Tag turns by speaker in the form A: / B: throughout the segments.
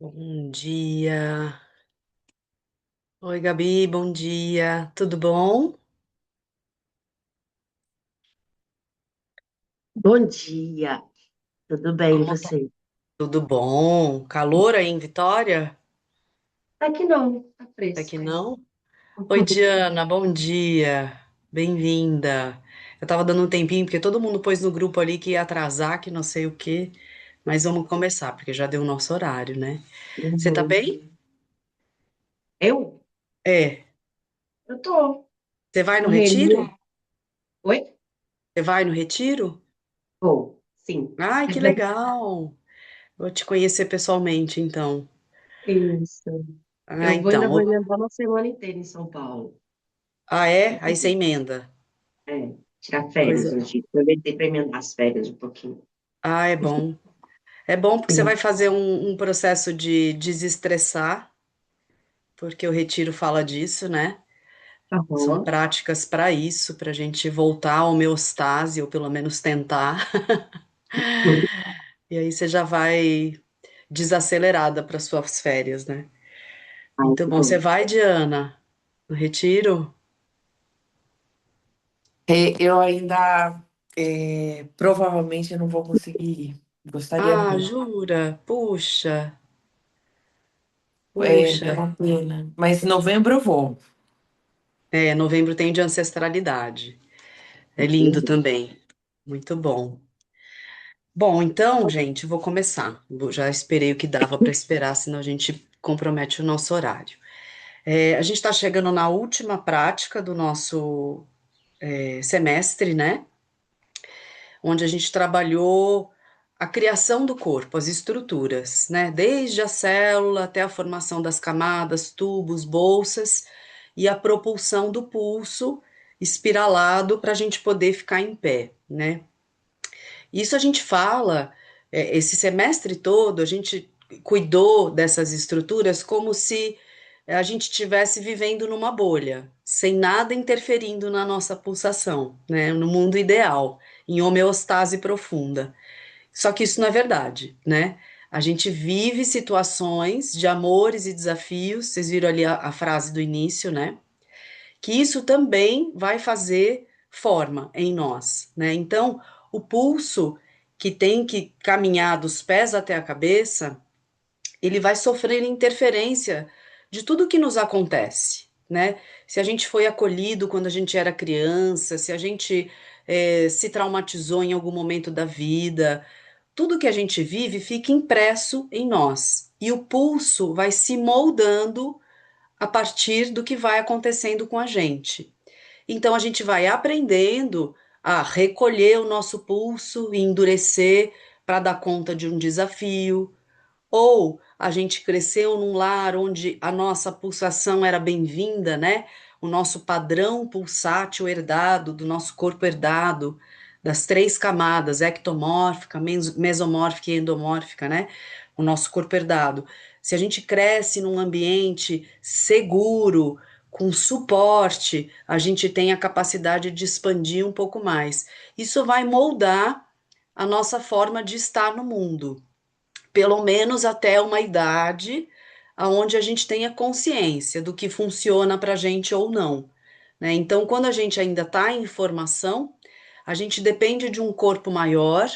A: Bom dia. Oi, Gabi, bom dia. Tudo bom?
B: Bom dia, tudo bem, e
A: Como tá?
B: você?
A: Tudo bom? Calor aí em Vitória?
B: Aqui não, tá
A: Aqui
B: fresco.
A: não? Oi, Diana, bom dia. Bem-vinda. Eu tava dando um tempinho, porque todo mundo pôs no grupo ali que ia atrasar, que não sei o quê. Mas vamos começar, porque já deu o nosso horário, né? Você tá
B: Uhum.
A: bem?
B: Eu?
A: É.
B: Eu tô
A: Você vai no retiro?
B: correria. Oi?
A: Você vai no retiro?
B: Vou, sim.
A: Ai, que legal. Vou te conhecer pessoalmente, então.
B: Isso.
A: Ah,
B: Eu vou, ainda
A: então.
B: vou emendar uma semana inteira em São Paulo.
A: Ah, é? Aí você emenda.
B: É, tirar férias
A: Coisa.
B: hoje. Aproveitei para emendar as férias um pouquinho.
A: Ah, é bom. É bom porque você
B: Sim.
A: vai fazer um processo de desestressar, porque o retiro fala disso, né? São
B: Aham.
A: práticas para isso, para a gente voltar à homeostase, ou pelo menos tentar. E aí você já vai desacelerada para suas férias, né?
B: Ai,
A: Muito
B: que
A: bom. Você
B: bom.
A: vai, Diana, no retiro?
C: Eu ainda provavelmente eu não vou conseguir ir. Gostaria
A: Ah,
C: muito.
A: jura? Puxa,
C: É
A: puxa.
C: uma pena. Mas em novembro eu vou.
A: É, novembro tem de ancestralidade. É lindo também. Muito bom. Bom, então, gente, vou começar. Já esperei o que dava para esperar, senão a gente compromete o nosso horário. A gente está chegando na última prática do nosso semestre, né? onde a gente trabalhou a criação do corpo, as estruturas, né? Desde a célula até a formação das camadas, tubos, bolsas e a propulsão do pulso espiralado para a gente poder ficar em pé, né? Isso a gente fala, esse semestre todo, a gente cuidou dessas estruturas como se a gente estivesse vivendo numa bolha, sem nada interferindo na nossa pulsação, né? No mundo ideal, em homeostase profunda. Só que isso não é verdade, né? A gente vive situações de amores e desafios, vocês viram ali a frase do início, né? Que isso também vai fazer forma em nós, né? Então, o pulso que tem que caminhar dos pés até a cabeça, ele vai sofrer interferência de tudo que nos acontece, né? Se a gente foi acolhido quando a gente era criança, se a gente se traumatizou em algum momento da vida, tudo que a gente vive fica impresso em nós. E o pulso vai se moldando a partir do que vai acontecendo com a gente. Então a gente vai aprendendo a recolher o nosso pulso e endurecer para dar conta de um desafio, ou a gente cresceu num lar onde a nossa pulsação era bem-vinda, né? O nosso padrão pulsátil herdado, do nosso corpo herdado, das três camadas, ectomórfica, mesomórfica e endomórfica, né? O nosso corpo herdado. Se a gente cresce num ambiente seguro, com suporte, a gente tem a capacidade de expandir um pouco mais. Isso vai moldar a nossa forma de estar no mundo, pelo menos até uma idade aonde a gente tenha consciência do que funciona para a gente ou não, né? Então, quando a gente ainda está em formação, a gente depende de um corpo maior,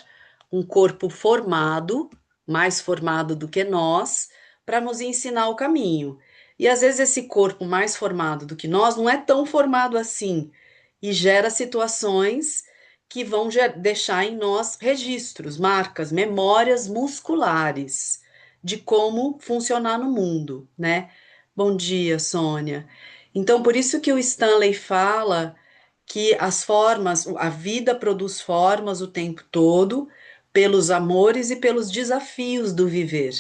A: um corpo formado, mais formado do que nós, para nos ensinar o caminho. E às vezes esse corpo mais formado do que nós não é tão formado assim e gera situações que vão deixar em nós registros, marcas, memórias musculares de como funcionar no mundo, né? Bom dia, Sônia. Então, por isso que o Stanley fala que as formas, a vida produz formas o tempo todo, pelos amores e pelos desafios do viver.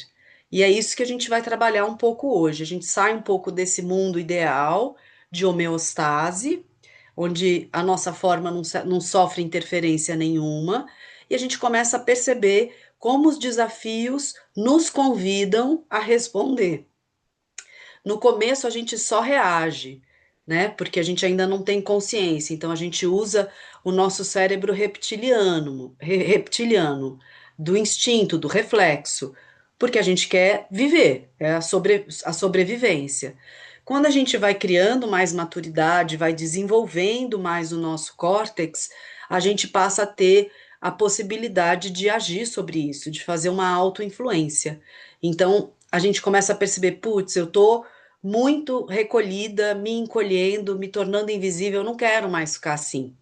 A: E é isso que a gente vai trabalhar um pouco hoje. A gente sai um pouco desse mundo ideal de homeostase, onde a nossa forma não sofre interferência nenhuma, e a gente começa a perceber como os desafios nos convidam a responder. No começo a gente só reage, né? Porque a gente ainda não tem consciência, então a gente usa o nosso cérebro reptiliano, do instinto, do reflexo, porque a gente quer viver, é a sobrevivência. Quando a gente vai criando mais maturidade, vai desenvolvendo mais o nosso córtex, a gente passa a ter a possibilidade de agir sobre isso, de fazer uma autoinfluência. Então, a gente começa a perceber, putz, eu tô muito recolhida, me encolhendo, me tornando invisível, eu não quero mais ficar assim.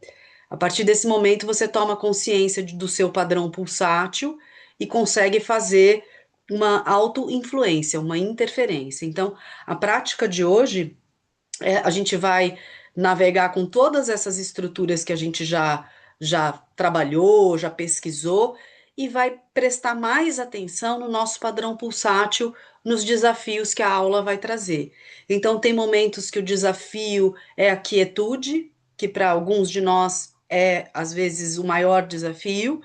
A: A partir desse momento, você toma consciência do seu padrão pulsátil e consegue fazer uma auto-influência, uma interferência. Então, a prática de hoje a gente vai navegar com todas essas estruturas que a gente já trabalhou, já pesquisou, e vai prestar mais atenção no nosso padrão pulsátil, nos desafios que a aula vai trazer. Então, tem momentos que o desafio é a quietude, que para alguns de nós é, às vezes, o maior desafio,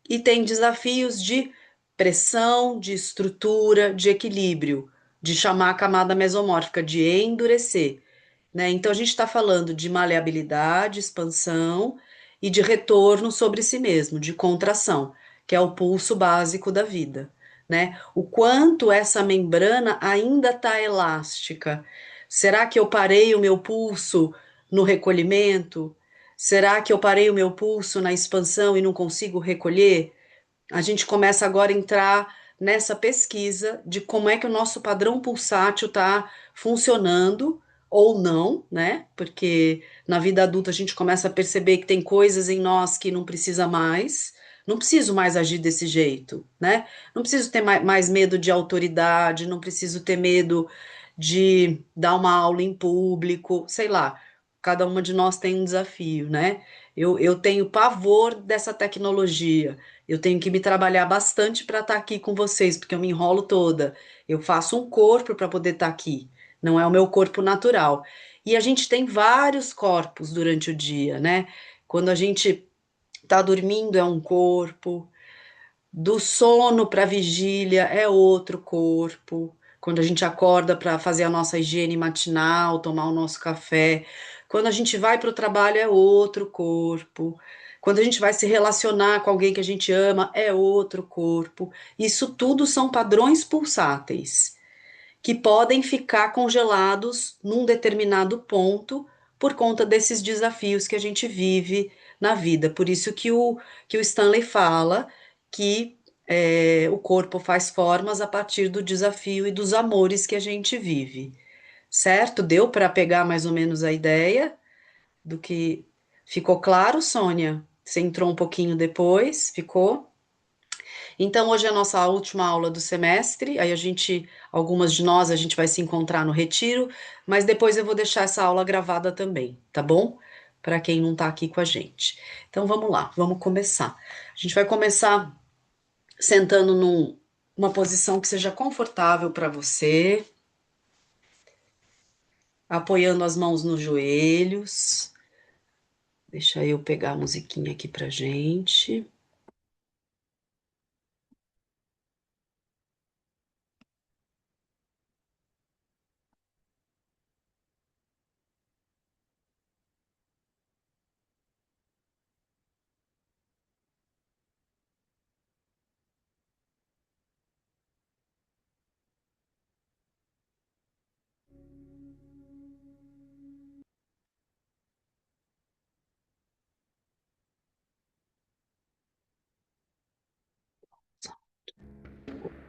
A: e tem desafios de pressão, de estrutura, de equilíbrio, de chamar a camada mesomórfica, de endurecer, né? Então, a gente está falando de maleabilidade, expansão e de retorno sobre si mesmo, de contração, que é o pulso básico da vida, né? O quanto essa membrana ainda está elástica. Será que eu parei o meu pulso no recolhimento? Será que eu parei o meu pulso na expansão e não consigo recolher? A gente começa agora a entrar nessa pesquisa de como é que o nosso padrão pulsátil está funcionando ou não, né? Porque na vida adulta a gente começa a perceber que tem coisas em nós que não precisa mais. Não preciso mais agir desse jeito, né? Não preciso ter mais medo de autoridade, não preciso ter medo de dar uma aula em público, sei lá. Cada uma de nós tem um desafio, né? Eu tenho pavor dessa tecnologia. Eu tenho que me trabalhar bastante para estar aqui com vocês, porque eu me enrolo toda. Eu faço um corpo para poder estar aqui. Não é o meu corpo natural. E a gente tem vários corpos durante o dia, né? Quando a gente está dormindo é um corpo, do sono para a vigília é outro corpo. Quando a gente acorda para fazer a nossa higiene matinal, tomar o nosso café. Quando a gente vai para o trabalho é outro corpo. Quando a gente vai se relacionar com alguém que a gente ama é outro corpo. Isso tudo são padrões pulsáteis que podem ficar congelados num determinado ponto por conta desses desafios que a gente vive na vida. Por isso que o Stanley fala que o corpo faz formas a partir do desafio e dos amores que a gente vive. Certo? Deu para pegar mais ou menos a ideia do que ficou claro, Sônia? Você entrou um pouquinho depois, ficou? Então, hoje é a nossa última aula do semestre. Aí algumas de nós, a gente vai se encontrar no retiro, mas depois eu vou deixar essa aula gravada também, tá bom? Para quem não está aqui com a gente. Então, vamos lá, vamos começar. A gente vai começar sentando numa posição que seja confortável para você, apoiando as mãos nos joelhos. Deixa eu pegar a musiquinha aqui pra gente.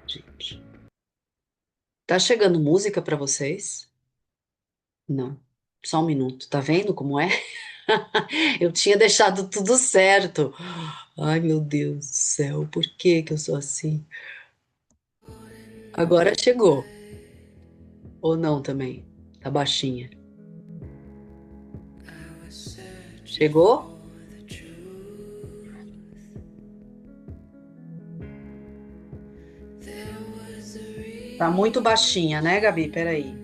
A: Gente. Tá chegando música para vocês? Não. Só um minuto. Tá vendo como é? Eu tinha deixado tudo certo. Ai, meu Deus do céu, por que que eu sou assim? Agora chegou. Ou não também? Tá baixinha. Chegou? Tá muito baixinha, né, Gabi? Peraí.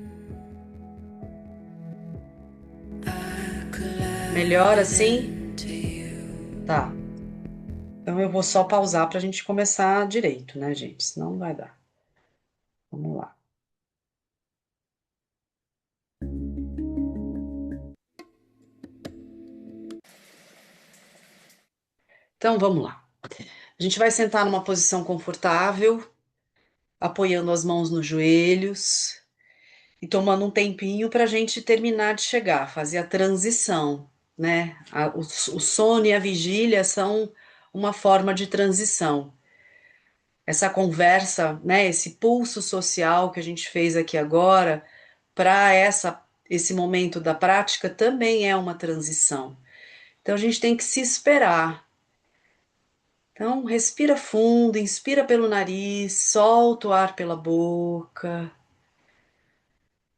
A: Melhor assim? Tá. Então eu vou só pausar pra gente começar direito, né, gente? Senão não vai dar. Vamos lá. Então vamos lá. A gente vai sentar numa posição confortável, apoiando as mãos nos joelhos e tomando um tempinho para a gente terminar de chegar, fazer a transição, né? O sono e a vigília são uma forma de transição. Essa conversa, né? Esse pulso social que a gente fez aqui agora para esse momento da prática também é uma transição. Então a gente tem que se esperar. Então, respira fundo, inspira pelo nariz, solta o ar pela boca.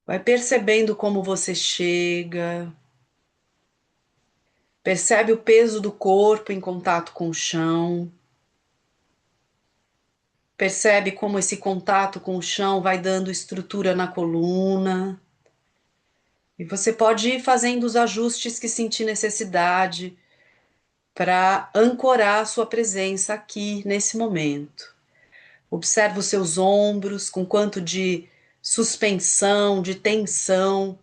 A: Vai percebendo como você chega. Percebe o peso do corpo em contato com o chão. Percebe como esse contato com o chão vai dando estrutura na coluna. E você pode ir fazendo os ajustes que sentir necessidade para ancorar a sua presença aqui nesse momento. Observa os seus ombros, com quanto de suspensão, de tensão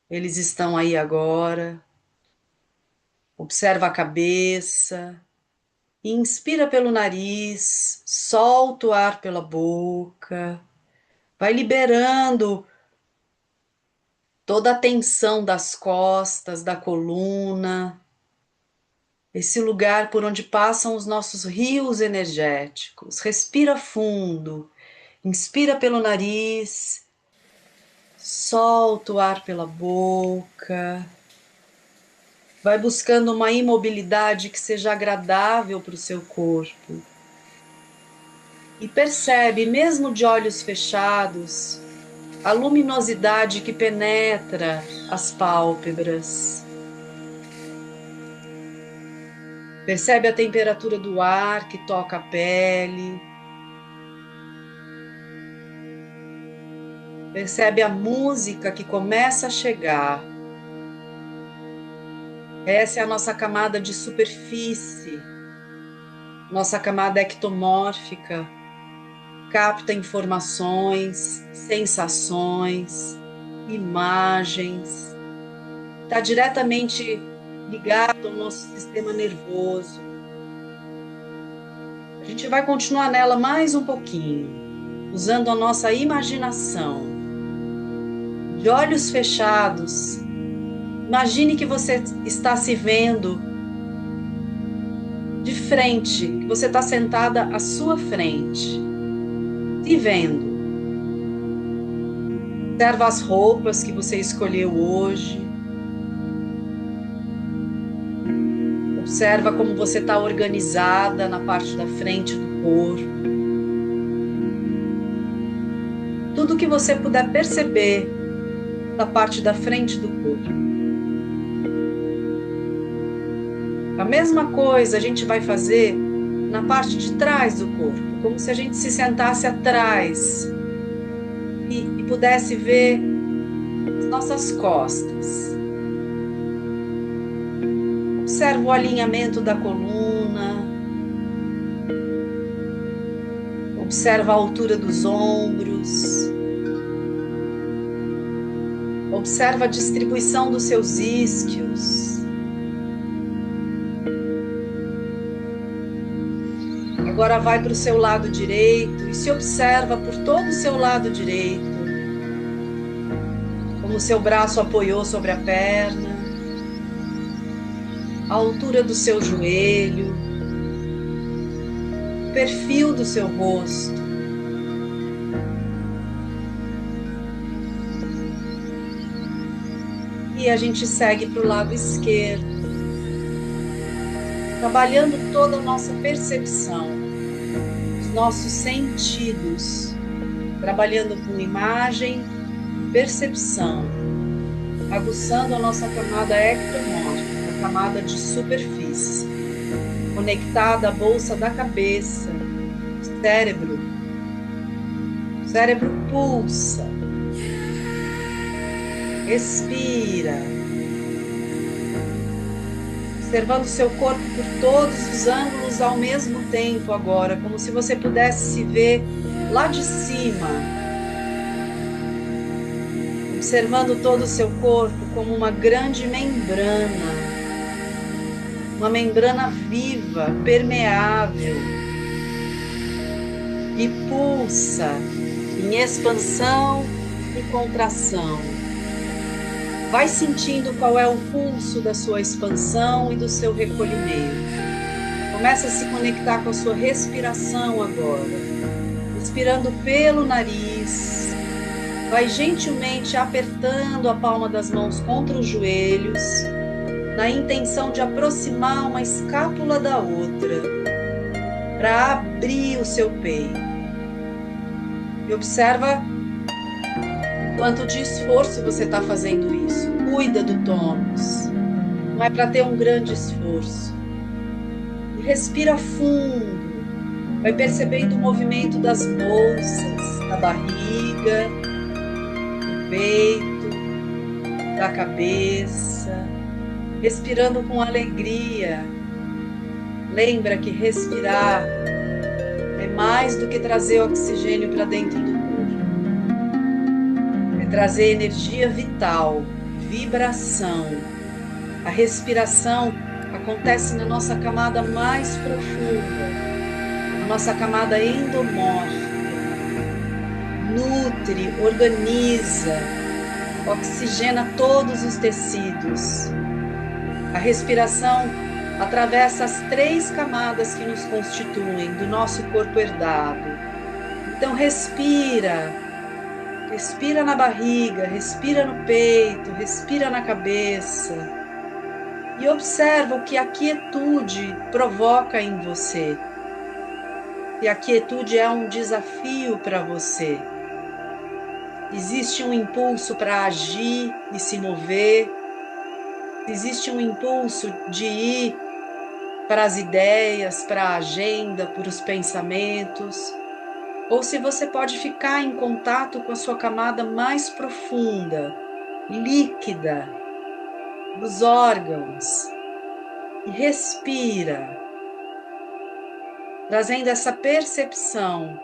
A: eles estão aí agora. Observa a cabeça. Inspira pelo nariz, solta o ar pela boca. Vai liberando toda a tensão das costas, da coluna. Esse lugar por onde passam os nossos rios energéticos. Respira fundo. Inspira pelo nariz. Solta o ar pela boca. Vai buscando uma imobilidade que seja agradável para o seu corpo. E percebe, mesmo de olhos fechados, a luminosidade que penetra as pálpebras. Percebe a temperatura do ar que toca a pele. Percebe a música que começa a chegar. Essa é a nossa camada de superfície, nossa camada ectomórfica, capta informações, sensações, imagens, está diretamente ligado ao nosso sistema nervoso. A gente vai continuar nela mais um pouquinho, usando a nossa imaginação. De olhos fechados, imagine que você está se vendo de frente, que você está sentada à sua frente, se vendo. Observa as roupas que você escolheu hoje. Observa como você está organizada na parte da frente do corpo. Tudo que você puder perceber da parte da frente do corpo. A mesma coisa a gente vai fazer na parte de trás do corpo, como se a gente se sentasse atrás e pudesse ver as nossas costas. Observa o alinhamento da coluna, observa a altura dos ombros, observa a distribuição dos seus isquios. Agora vai para o seu lado direito e se observa por todo o seu lado direito, como o seu braço apoiou sobre a perna, a altura do seu joelho, o perfil do seu rosto. E a gente segue para o lado esquerdo, trabalhando toda a nossa percepção, os nossos sentidos, trabalhando com imagem e percepção, aguçando a nossa camada ectomórfica, a camada de superfície, conectada à bolsa da cabeça, o cérebro. O cérebro pulsa, respira, observando seu corpo por todos os ângulos ao mesmo tempo agora, como se você pudesse se ver lá de cima, observando todo o seu corpo como uma grande membrana, uma membrana viva, permeável, e pulsa em expansão e contração. Vai sentindo qual é o pulso da sua expansão e do seu recolhimento. Começa a se conectar com a sua respiração agora. Respirando pelo nariz. Vai gentilmente apertando a palma das mãos contra os joelhos, na intenção de aproximar uma escápula da outra, para abrir o seu peito. E observa quanto de esforço você está fazendo isso. Cuida do tônus. Não é para ter um grande esforço. E respira fundo. Vai percebendo o movimento das bolsas, da barriga, do peito, da cabeça. Respirando com alegria. Lembra que respirar é mais do que trazer oxigênio para dentro do corpo. Trazer energia vital, vibração. A respiração acontece na nossa camada mais profunda, na nossa camada endomórfica. Nutre, organiza, oxigena todos os tecidos. A respiração atravessa as 3 camadas que nos constituem do nosso corpo herdado. Então respira. Respira na barriga, respira no peito, respira na cabeça e observa o que a quietude provoca em você. E a quietude é um desafio para você. Existe um impulso para agir e se mover, existe um impulso de ir para as ideias, para a agenda, para os pensamentos, ou se você pode ficar em contato com a sua camada mais profunda, líquida, dos órgãos, e respira, trazendo essa percepção,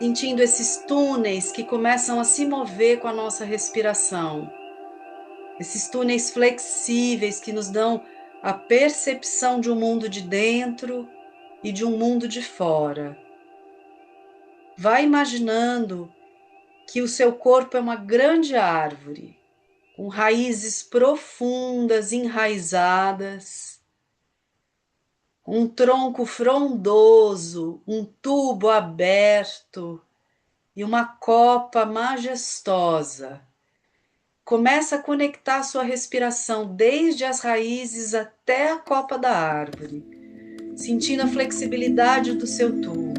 A: sentindo esses túneis que começam a se mover com a nossa respiração, esses túneis flexíveis que nos dão a percepção de um mundo de dentro e de um mundo de fora. Vai imaginando que o seu corpo é uma grande árvore, com raízes profundas, enraizadas, um tronco frondoso, um tubo aberto e uma copa majestosa. Começa a conectar a sua respiração desde as raízes até a copa da árvore, sentindo a flexibilidade do seu tubo.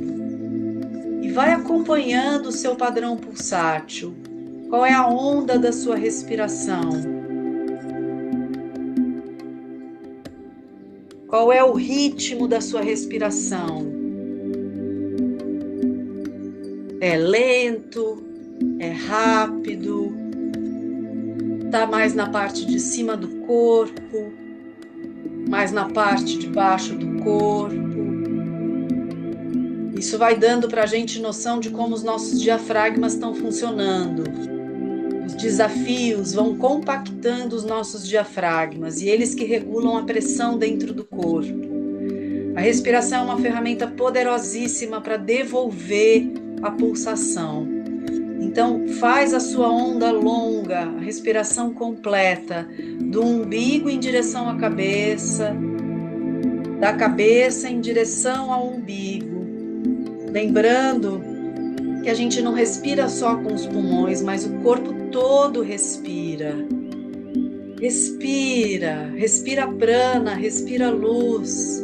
A: E vai acompanhando o seu padrão pulsátil. Qual é a onda da sua respiração? Qual é o ritmo da sua respiração? É lento? É rápido? Está mais na parte de cima do corpo? Mais na parte de baixo do corpo? Isso vai dando para a gente noção de como os nossos diafragmas estão funcionando. Os desafios vão compactando os nossos diafragmas e eles que regulam a pressão dentro do corpo. A respiração é uma ferramenta poderosíssima para devolver a pulsação. Então, faz a sua onda longa, a respiração completa, do umbigo em direção à cabeça, da cabeça em direção ao umbigo. Lembrando que a gente não respira só com os pulmões, mas o corpo todo respira. Respira, respira prana, respira luz.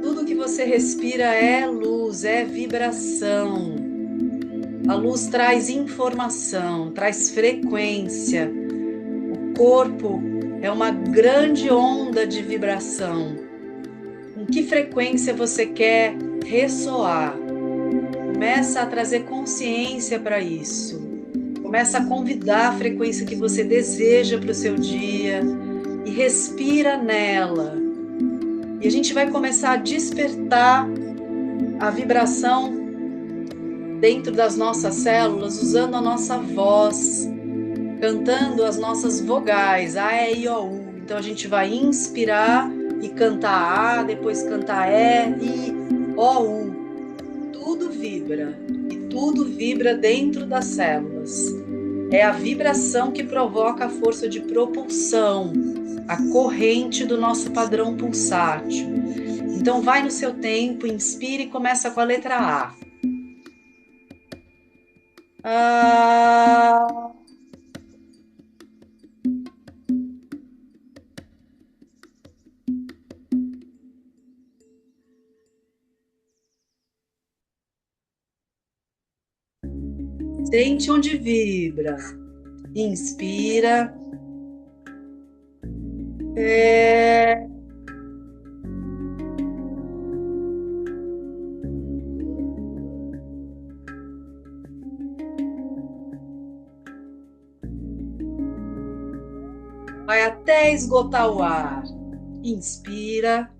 A: Tudo que você respira é luz, é vibração. A luz traz informação, traz frequência. O corpo é uma grande onda de vibração. Com que frequência você quer ressoar? Começa a trazer consciência para isso. Começa a convidar a frequência que você deseja para o seu dia e respira nela. E a gente vai começar a despertar a vibração dentro das nossas células, usando a nossa voz, cantando as nossas vogais, A, E, I, O, U. Então a gente vai inspirar e cantar A, depois cantar E, I, O, U. Tudo vibra, e tudo vibra dentro das células. É a vibração que provoca a força de propulsão, a corrente do nosso padrão pulsátil. Então vai no seu tempo, inspire e começa com a letra A. Ah. Sente onde vibra. Inspira. Vai até esgotar o ar. Inspira.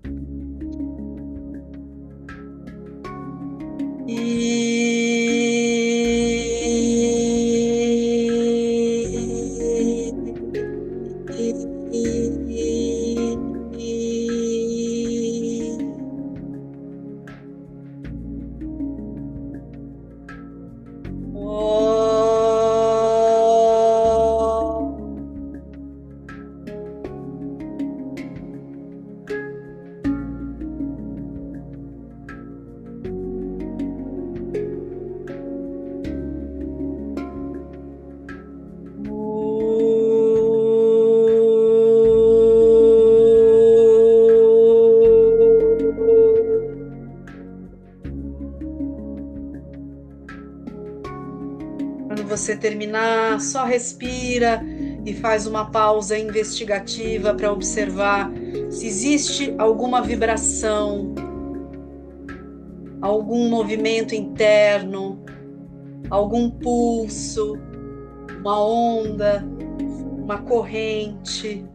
A: Quando você terminar, só respira e faz uma pausa investigativa para observar Se existe alguma vibração, algum movimento interno, algum pulso, uma onda, uma corrente,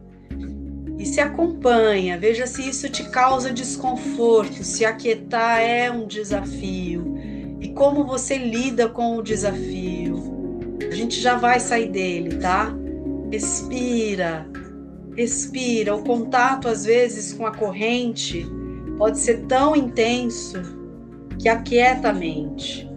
A: e se acompanha, veja se isso te causa desconforto, se aquietar é um desafio e como você lida com o desafio. A gente já vai sair dele, tá? Respira, respira. O contato, às vezes, com a corrente pode ser tão intenso que aquieta a mente.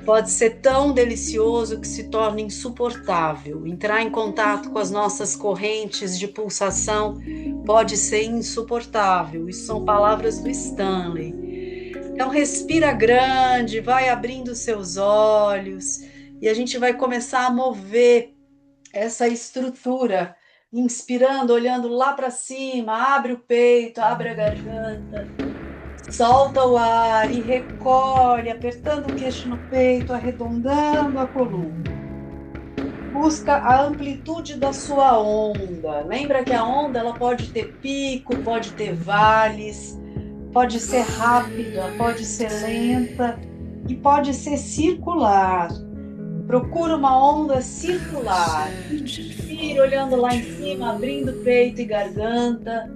A: Pode ser tão delicioso que se torna insuportável. Entrar em contato com as nossas correntes de pulsação pode ser insuportável. Isso são palavras do Stanley. Então respira grande, vai abrindo seus olhos e a gente vai começar a mover essa estrutura, inspirando, olhando lá para cima, abre o peito, abre a garganta. Solta o ar e recolhe, apertando o queixo no peito, arredondando a coluna. Busca a amplitude da sua onda. Lembra que a onda ela pode ter pico, pode ter vales, pode ser rápida, pode ser lenta e pode ser circular. Procura uma onda circular. Inspira olhando lá em cima, abrindo peito e garganta.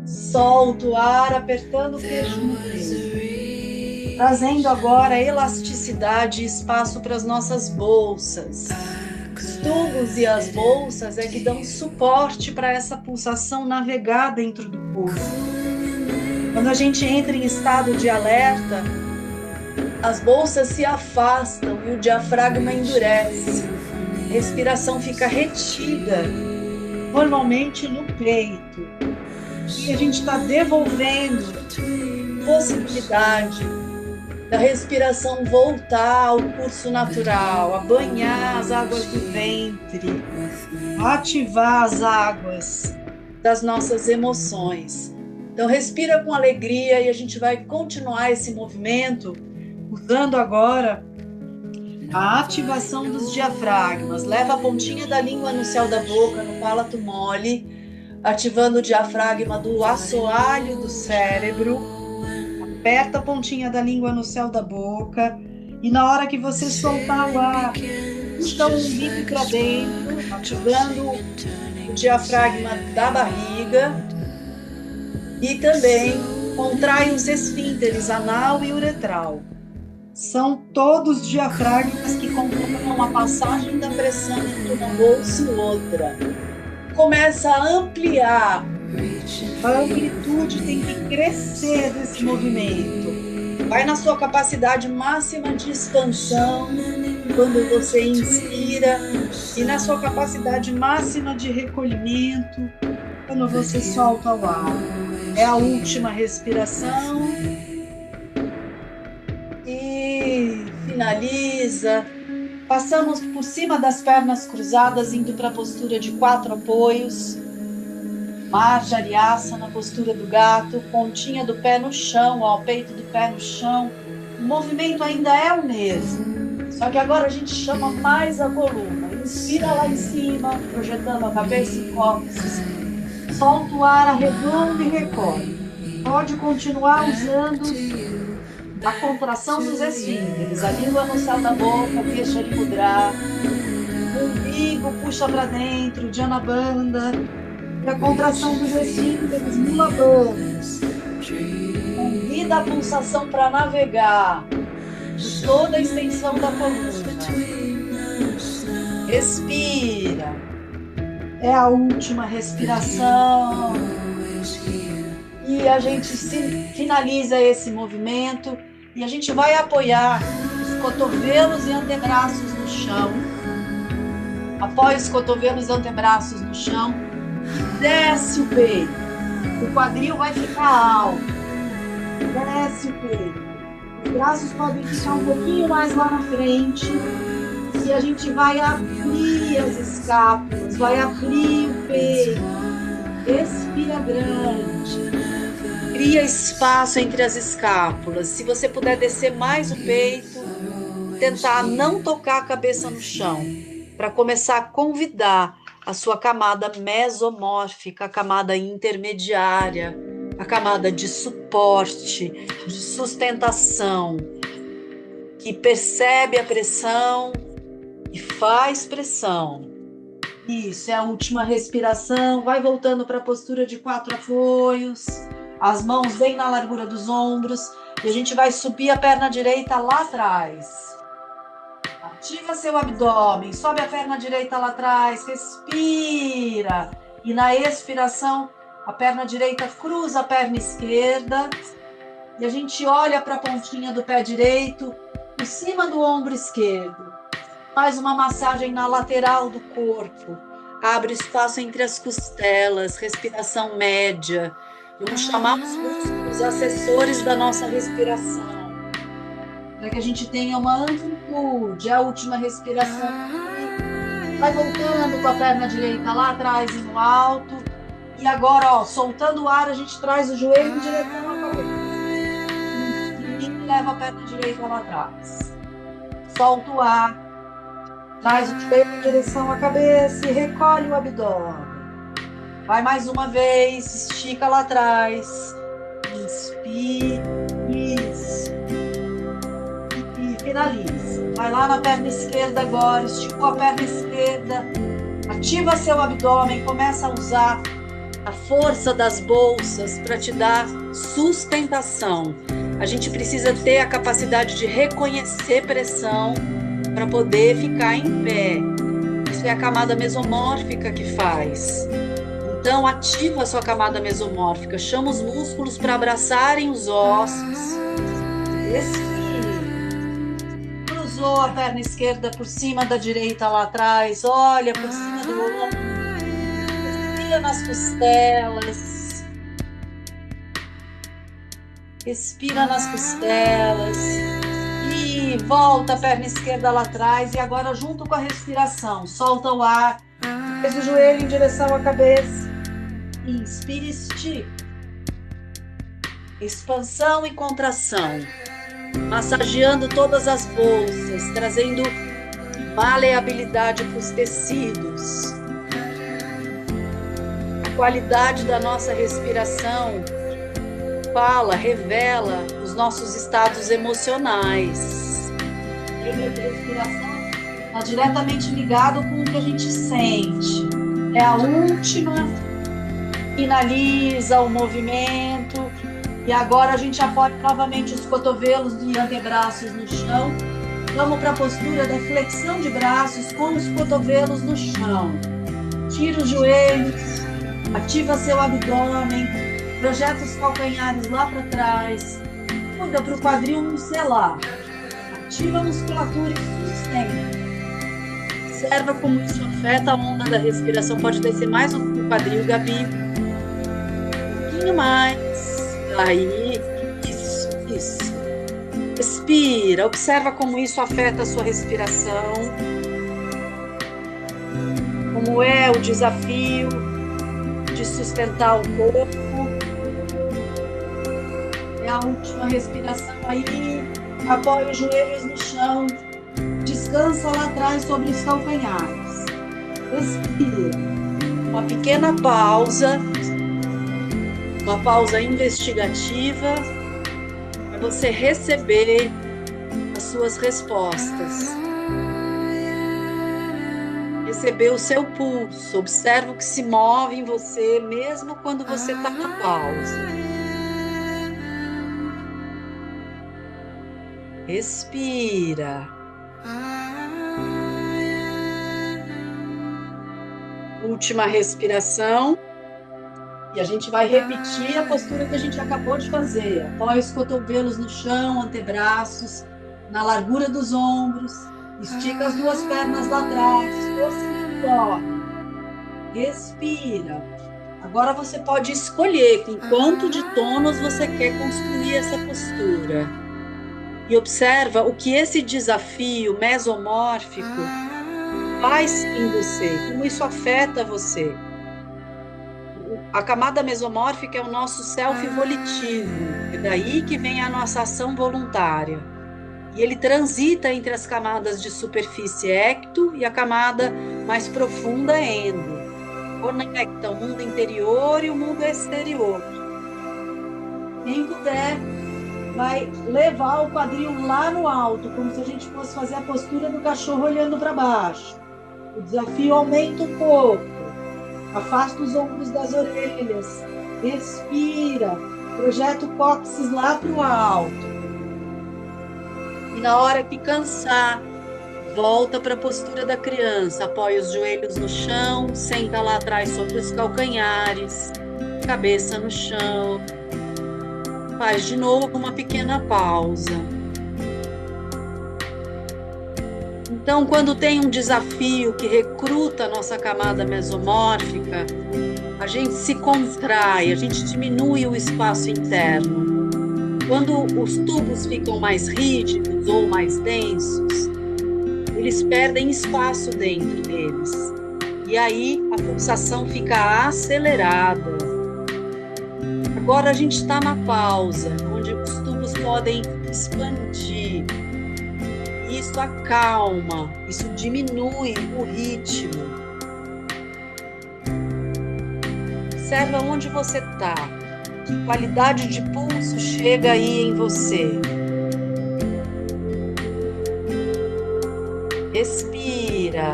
A: Solta o ar, apertando o queixo no peito. Trazendo agora elasticidade e espaço para as nossas bolsas. Os tubos e as bolsas é que dão suporte para essa pulsação navegar dentro do corpo. Quando a gente entra em estado de alerta, as bolsas se afastam e o diafragma endurece. A respiração fica retida, normalmente no peito. E a gente está devolvendo possibilidade da respiração voltar ao curso natural, a banhar as águas do ventre, a ativar as águas das nossas emoções. Então respira com alegria e a gente vai continuar esse movimento usando agora a ativação dos diafragmas. Leva a pontinha da língua no céu da boca, no palato mole, ativando o diafragma do assoalho do cérebro. Aperta a pontinha da língua no céu da boca e na hora que você soltar o ar, puxa o umbigo para dentro, ativando o diafragma da barriga e também contrai os esfínteres anal e uretral. São todos diafragmas que controlam a passagem da pressão entre uma bolsa e outra. Começa a ampliar, a amplitude tem que crescer desse movimento. Vai na sua capacidade máxima de expansão quando você inspira e na sua capacidade máxima de recolhimento quando você solta o ar. É a última respiração e finaliza. Passamos por cima das pernas cruzadas, indo para a postura de 4 apoios. Marjariasana, na postura do gato, pontinha do pé no chão, ó, o peito do pé no chão. O movimento ainda é o mesmo, só que agora a gente chama mais a coluna. Inspira lá em cima, projetando a cabeça e cóccix. Solta o ar, arredonda e recolhe. Pode continuar usando a contração dos esfínteres, a língua no céu da boca, queixo ali mudrar, o umbigo puxa para dentro, Jana Bandha, e a contração dos esfínteres, Mula Bandha. Convida a pulsação para navegar por toda a extensão da coluna. Respira. É a última respiração. E a gente finaliza esse movimento e a gente vai apoiar os cotovelos e antebraços no chão. Apoia os cotovelos e antebraços no chão. Desce o peito. O quadril vai ficar alto. Desce o peito. Os braços podem ficar um pouquinho mais lá na frente. E a gente vai abrir as escápulas, vai abrir o peito. Respira grande. Cria espaço entre as escápulas. Se você puder descer mais o peito, tentar não tocar a cabeça no chão, para começar a convidar a sua camada mesomórfica, a camada intermediária, a camada de suporte, de sustentação, que percebe a pressão e faz pressão. Isso, é a última respiração. Vai voltando para a postura de 4 apoios, as mãos bem na largura dos ombros, e a gente vai subir a perna direita lá atrás. Ativa seu abdômen, sobe a perna direita lá atrás, respira. E na expiração, a perna direita cruza a perna esquerda. E a gente olha para a pontinha do pé direito, por cima do ombro esquerdo. Faz uma massagem na lateral do corpo. Abre espaço entre as costelas, respiração média. Vamos chamar os músculos assessores da nossa respiração, para que a gente tenha uma amplitude. A última respiração. Vai voltando com a perna direita lá atrás e no alto. E agora, ó, soltando o ar, a gente traz o joelho em direção à cabeça. E leva a perna direita lá atrás. Solta o ar. Traz o joelho em direção à cabeça e recolhe o abdômen. Vai mais uma vez, estica lá atrás. Inspire. Isso. E finaliza. Vai lá na perna esquerda agora, esticou a perna esquerda. Ativa seu abdômen, começa a usar a força das bolsas para te dar sustentação. A gente precisa ter a capacidade de reconhecer pressão para poder ficar em pé. Isso é a camada mesomórfica que faz. Então, ativa a sua camada mesomórfica. Chama os músculos para abraçarem os ossos. Respire. Cruzou a perna esquerda por cima da direita lá atrás. Olha por cima do ombro. Respira nas costelas. Respira nas costelas. E volta a perna esquerda lá atrás. E agora, junto com a respiração, solta o ar. Faz o joelho em direção à cabeça. Inspire, estica. Expansão e contração. Massageando todas as bolsas, trazendo maleabilidade para os tecidos. A qualidade da nossa respiração revela os nossos estados emocionais. A respiração está diretamente ligado com o que a gente sente. É a última, finaliza o movimento e agora a gente apoia novamente os cotovelos e antebraços no chão. Vamos para a postura da flexão de braços com os cotovelos no chão. Tira os joelhos, ativa seu abdômen, projeta os calcanhares lá para trás, muda para o quadril micelar. Ativa a musculatura e sustenta. Observa como isso afeta a onda da respiração. Pode descer mais um quadril, Gabi. Um pouquinho mais. Aí, isso. Respira. Observa como isso afeta a sua respiração. Como é o desafio de sustentar o corpo. É a última respiração aí. Apoia os joelhos no chão. Descansa lá atrás sobre os calcanhares. Respira. Uma pequena pausa. Uma pausa investigativa. Para você receber as suas respostas. Receber o seu pulso. Observa o que se move em você, mesmo quando você está na pausa. Respira. Última respiração. E a gente vai repetir a postura que a gente acabou de fazer. Apoia os cotovelos no chão, antebraços, na largura dos ombros. Estica as duas pernas lá atrás. Respira. Agora você pode escolher com quanto de tônus você quer construir essa postura. E observa o que esse desafio mesomórfico faz em você, como isso afeta você. A camada mesomórfica é o nosso self volitivo, é daí que vem a nossa ação voluntária. E ele transita entre as camadas de superfície ecto e a camada mais profunda endo. Conecta o mundo interior e o mundo exterior. Quem puder, vai levar o quadril lá no alto, como se a gente fosse fazer a postura do cachorro olhando para baixo. O desafio aumenta um pouco. Afasta os ombros das orelhas. Respira. Projeta o cóccix lá para o alto. E na hora que cansar, volta para a postura da criança. Apoia os joelhos no chão, senta lá atrás sobre os calcanhares, cabeça no chão. Faz de novo uma pequena pausa. Então, quando tem um desafio que recruta a nossa camada mesomórfica, a gente se contrai, a gente diminui o espaço interno. Quando os tubos ficam mais rígidos ou mais densos, eles perdem espaço dentro deles. E aí a pulsação fica acelerada. Agora a gente está na pausa, onde os tubos podem expandir. Isso acalma, isso diminui o ritmo. Observa onde você está, que qualidade de pulso chega aí em você. Respira.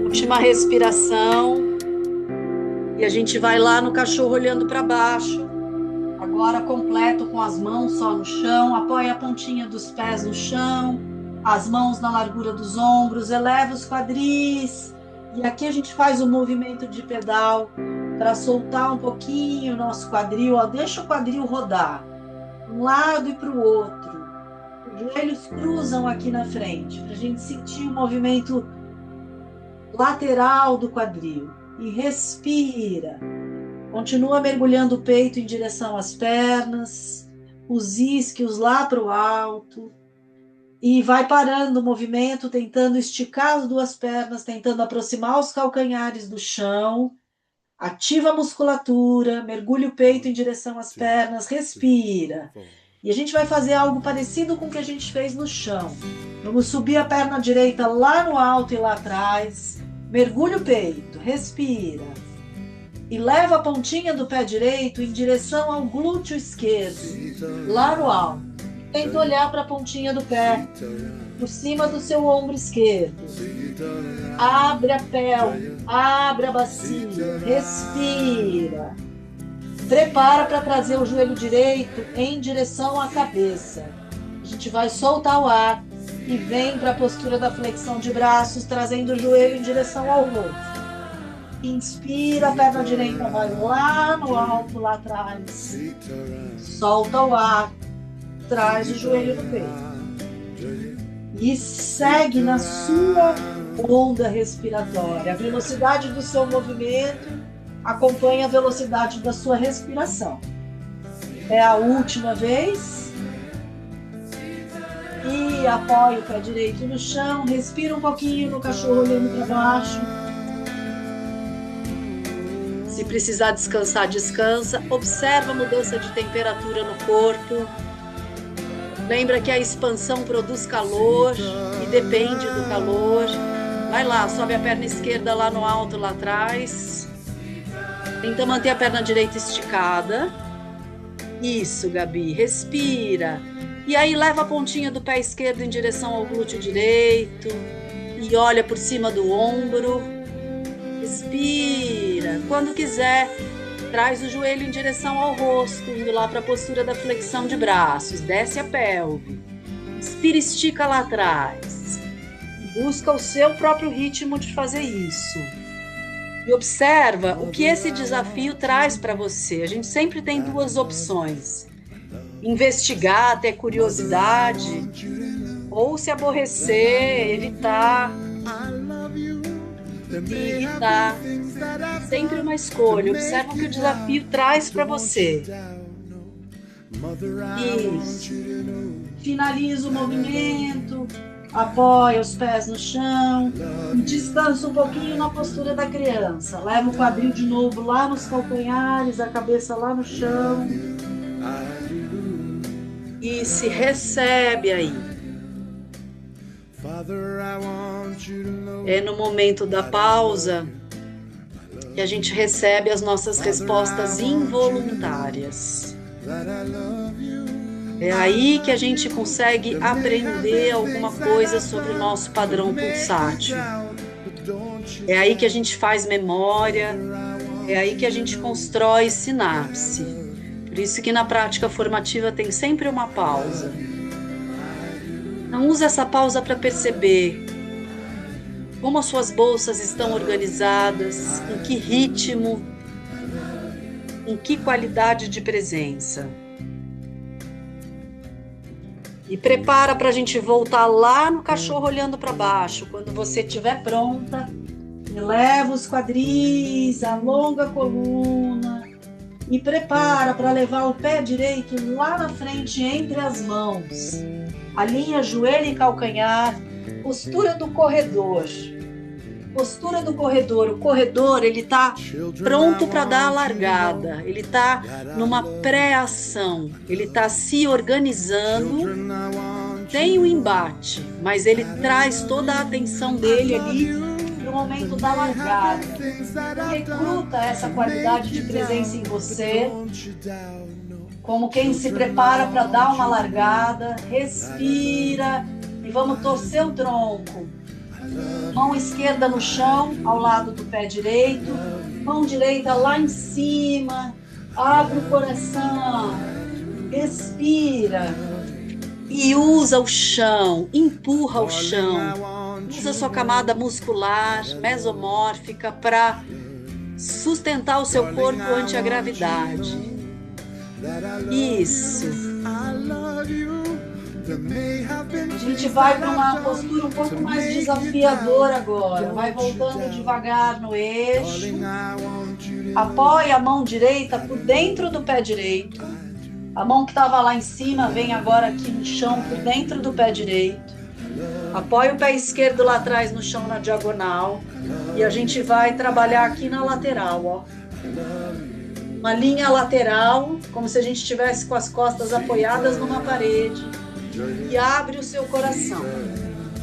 A: Última respiração. E a gente vai lá no cachorro olhando para baixo. Agora completo com as mãos só no chão. Apoia a pontinha dos pés no chão. As mãos na largura dos ombros. Eleva os quadris. E aqui a gente faz o movimento de pedal para soltar um pouquinho o nosso quadril. Ó, deixa o quadril rodar. Um lado e para o outro. Os joelhos cruzam aqui na frente. Para a gente sentir o movimento lateral do quadril. E respira. Continua mergulhando o peito em direção às pernas, os isquios lá para o alto. E vai parando o movimento, tentando esticar as duas pernas, tentando aproximar os calcanhares do chão. Ativa a musculatura, mergulha o peito em direção às pernas, respira. E a gente vai fazer algo parecido com o que a gente fez no chão. Vamos subir a perna direita lá no alto e lá atrás. Mergulha o peito, respira. E leva a pontinha do pé direito em direção ao glúteo esquerdo, lá no alto. Tenta olhar para a pontinha do pé, por cima do seu ombro esquerdo. Abre a pelve, abre a bacia, respira. Prepara para trazer o joelho direito em direção à cabeça. A gente vai soltar o ar e vem para a postura da flexão de braços, trazendo o joelho em direção ao rosto. Inspira, a perna direita vai lá no alto, lá atrás. Solta o ar, traz o joelho no peito. E segue na sua onda respiratória. A velocidade do seu movimento acompanha a velocidade da sua respiração. É a última vez. E apoia o pé direito no chão. Respira um pouquinho no cachorro olhando para baixo. Se precisar descansar, descansa. Observa a mudança de temperatura no corpo. Lembra que a expansão produz calor e depende do calor. Vai lá, sobe a perna esquerda lá no alto, lá atrás. Tenta manter a perna direita esticada. Isso, Gabi. Respira. E aí leva a pontinha do pé esquerdo em direção ao glúteo direito. E olha por cima do ombro. Respira. Quando quiser, traz o joelho em direção ao rosto, indo lá para a postura da flexão de braços. Desce a pelve. Inspira, estica lá atrás. Busca o seu próprio ritmo de fazer isso. E observa o que esse desafio traz para você. A gente sempre tem duas opções. Investigar, ter curiosidade, ou se aborrecer, evitar. E evitar. Sempre uma escolha. Observa o que o desafio traz para você. Isso. Finaliza o movimento. Apoia os pés no chão e descansa um pouquinho na postura da criança. Leva o quadril de novo lá nos calcanhares, a cabeça lá no chão. E se recebe aí. É no momento da pausa que a gente recebe as nossas respostas involuntárias. É aí que a gente consegue aprender alguma coisa sobre o nosso padrão pulsátil. É aí que a gente faz memória, é aí que a gente constrói sinapse. Por isso que na prática formativa tem sempre uma pausa. Não usa essa pausa para perceber como as suas bolsas estão organizadas, em que ritmo, em que qualidade de presença. E prepara para a gente voltar lá no cachorro olhando para baixo. Quando você estiver pronta, eleva os quadris, alonga a coluna e prepara para levar o pé direito lá na frente entre as mãos. Alinha joelho e calcanhar, postura do corredor. Postura do corredor. O corredor, ele está pronto para dar a largada. Ele está numa pré-ação. Ele está se organizando. Tem o embate, mas ele traz toda a atenção dele ali no momento da largada. Recruta essa qualidade de presença em você, como quem se prepara para dar uma largada. Respira e vamos torcer o tronco. Mão esquerda no chão, ao lado do pé direito. Mão direita lá em cima. Abre o coração. Respira. E usa o chão, empurra o chão. Usa sua camada muscular, mesomórfica, para sustentar o seu corpo ante a gravidade. Isso. A gente vai para uma postura um pouco mais desafiadora agora. Vai voltando devagar no eixo. Apoia a mão direita por dentro do pé direito. A mão que estava lá em cima vem agora aqui no chão por dentro do pé direito. Apoia o pé esquerdo lá atrás no chão na diagonal. E a gente vai trabalhar aqui na lateral, ó. Uma linha lateral, como se a gente estivesse com as costas apoiadas numa parede. E abre o seu coração.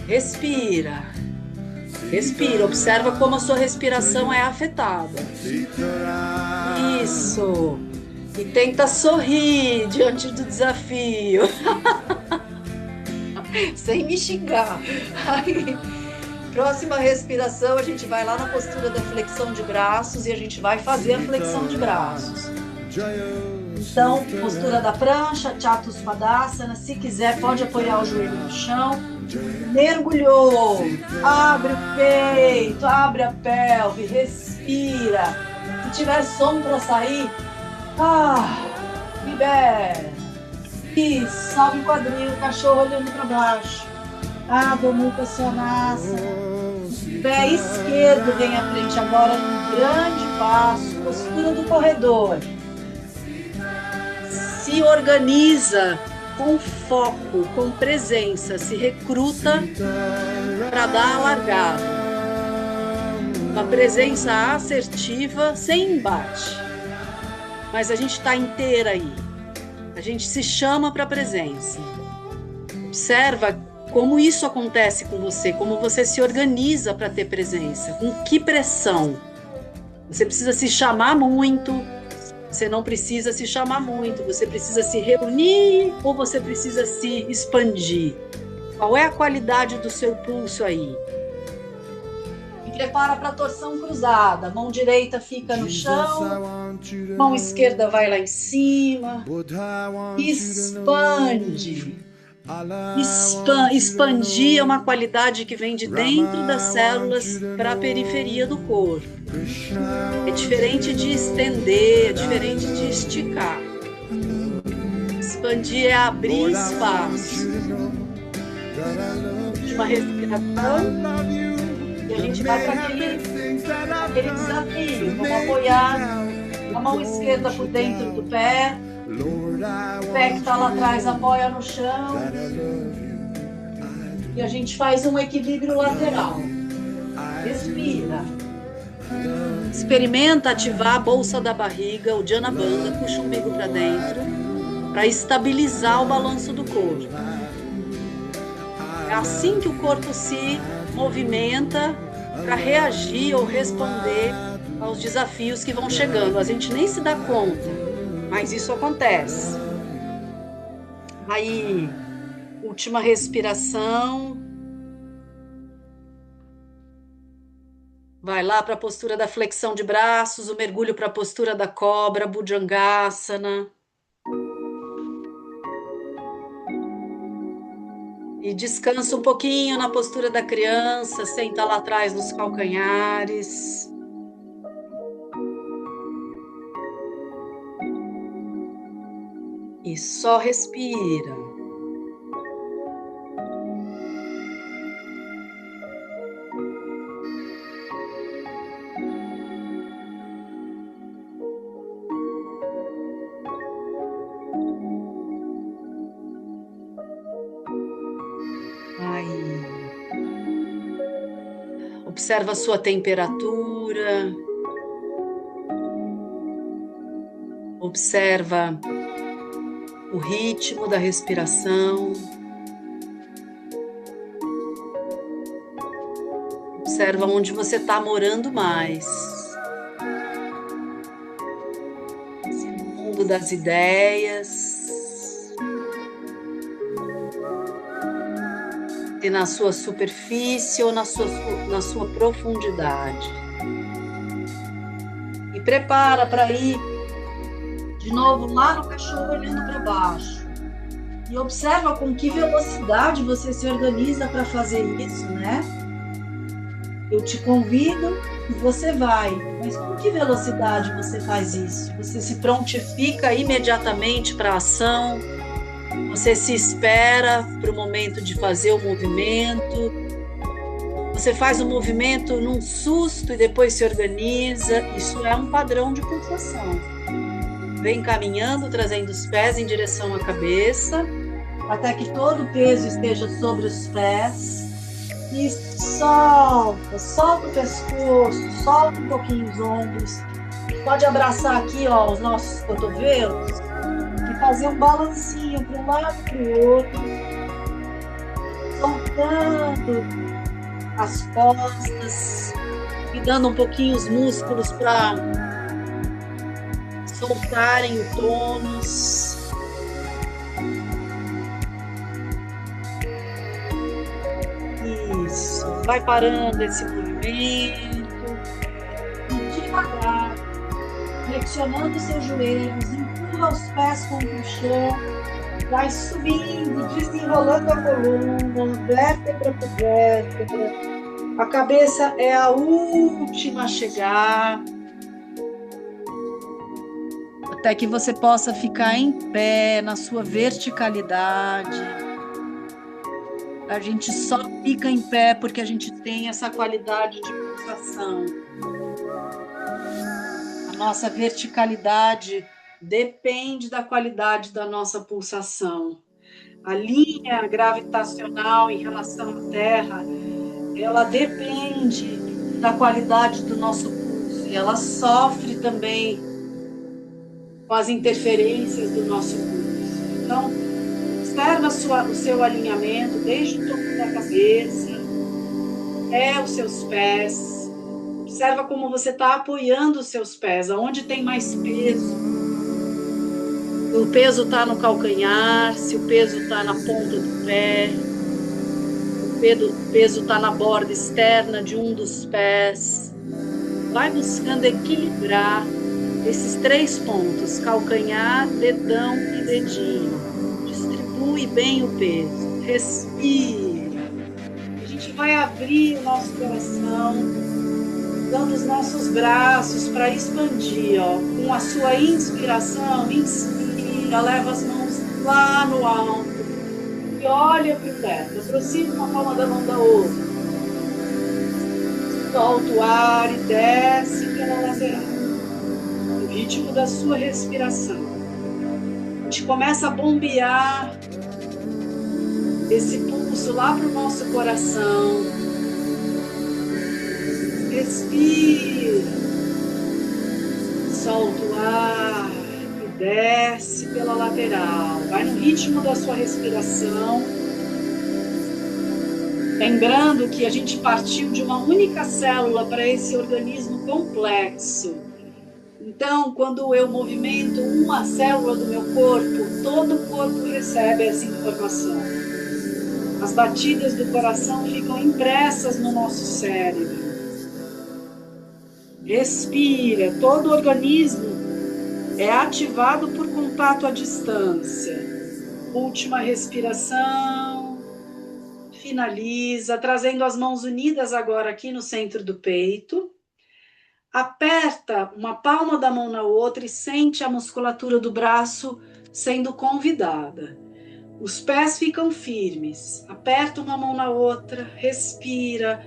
A: Respira. Respira. Observa como a sua respiração é afetada. Isso. E tenta sorrir diante do desafio. Sem me xingar. Próxima respiração, a gente vai lá na postura da flexão de braços e a gente vai fazer a flexão de braços. Então, postura da prancha, Chatuspadasana. Se quiser, pode apoiar o joelho no chão. Mergulhou. Abre o peito, abre a pelve, respira. Se tiver som para sair, libera. Isso, sobe o quadril, cachorro olhando para baixo. Adho Mukha Svanasana. Pé esquerdo vem à frente agora num grande passo. Postura do corredor. Se organiza com foco, com presença. Se recruta para dar a largada. Uma presença assertiva, sem embate. Mas a gente está inteira aí. A gente se chama para a presença. Observa como isso acontece com você, como você se organiza para ter presença, com que pressão. Você precisa se chamar muito, você não precisa se chamar muito, você precisa se reunir ou você precisa se expandir. Qual é a qualidade do seu pulso aí? E prepara para a torção cruzada. Mão direita fica no chão, mão esquerda vai lá em cima. Expande. Expandir é uma qualidade que vem de dentro das células para a periferia do corpo. É diferente de estender, é diferente de esticar. Expandir é abrir espaço. Última respiração. E a gente vai para aquele desafio. Vamos apoiar a mão esquerda por dentro do pé. O pé que está lá atrás apoia no chão. E a gente faz um equilíbrio lateral. Respira. Experimenta ativar a bolsa da barriga, o Dhyana Bandha, puxa o umbigo para dentro, para estabilizar o balanço do corpo. É assim que o corpo se movimenta para reagir ou responder aos desafios que vão chegando. A gente nem se dá conta, mas isso acontece. Aí, última respiração. Vai lá para a postura da flexão de braços, o mergulho para a postura da cobra, Bhujangasana. E descansa um pouquinho na postura da criança, senta lá atrás nos calcanhares. E só respira. Aí. Observa a sua temperatura. Observa o ritmo da respiração. Observa onde você está morando mais. Esse mundo das ideias. E na sua superfície ou na sua profundidade. E prepara para ir de novo lá no cachorro olhando para baixo. E observa com que velocidade você se organiza para fazer isso, né? Eu te convido e você vai. Mas com que velocidade você faz isso? Você se prontifica imediatamente para a ação? Você se espera para o momento de fazer o movimento? Você faz o movimento num susto e depois se organiza? Isso é um padrão de pulsação. Vem caminhando, trazendo os pés em direção à cabeça, até que todo o peso esteja sobre os pés. E solta o pescoço, solta um pouquinho os ombros. Pode abraçar aqui, ó, os nossos cotovelos e fazer um balancinho para um lado e para o outro, soltando as costas e dando um pouquinho os músculos para soltarem o tônus. Isso. Vai parando esse movimento. E devagar, flexionando seus joelhos, empurra os pés contra o chão. Vai subindo, desenrolando a coluna, vértebra por vértebra. A cabeça é a última a chegar. Até que você possa ficar em pé, na sua verticalidade. A gente só fica em pé porque a gente tem essa qualidade de pulsação. A nossa verticalidade depende da qualidade da nossa pulsação. A linha gravitacional em relação à Terra, ela depende da qualidade do nosso pulso e ela sofre também com as interferências do nosso pulso. Então, observa o seu alinhamento desde o topo da cabeça até os seus pés. Observa como você está apoiando os seus pés, aonde tem mais peso. O peso está no calcanhar, se o peso está na ponta do pé, o peso está na borda externa de um dos pés. Vai buscando equilibrar esses 3 pontos, calcanhar, dedão e dedinho. Distribui bem o peso. Respira. A gente vai abrir o nosso coração, dando os nossos braços para expandir, ó. Com a sua inspiração, inspira, leva as mãos lá no alto e olha para o teto. Aproxima uma palma da mão da outra. Solta o ar e desce pela lateral. Ritmo da sua respiração. A gente começa a bombear esse pulso lá para o nosso coração. Respira. Solta o ar e desce pela lateral. Vai no ritmo da sua respiração. Lembrando que a gente partiu de uma única célula para esse organismo complexo. Então, quando eu movimento uma célula do meu corpo, todo o corpo recebe essa informação. As batidas do coração ficam impressas no nosso cérebro. Respira, todo o organismo é ativado por contato à distância. Última respiração. Finaliza, trazendo as mãos unidas agora aqui no centro do peito. Aperta uma palma da mão na outra e sente a musculatura do braço sendo convidada. Os pés ficam firmes. Aperta uma mão na outra, respira,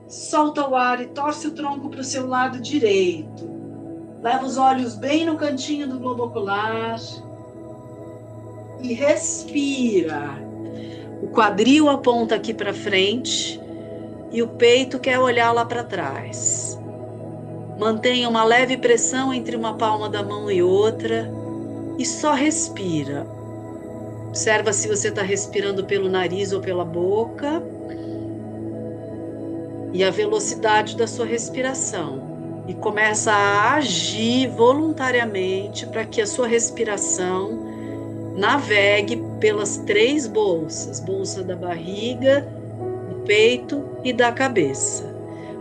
A: solta o ar e torce o tronco para o seu lado direito. Leva os olhos bem no cantinho do globo ocular e respira. O quadril aponta aqui para frente e o peito quer olhar lá para trás. Mantenha uma leve pressão entre uma palma da mão e outra e só respira. Observa se você está respirando pelo nariz ou pela boca e a velocidade da sua respiração. E começa a agir voluntariamente para que a sua respiração navegue pelas 3 bolsas, bolsa da barriga, do peito e da cabeça.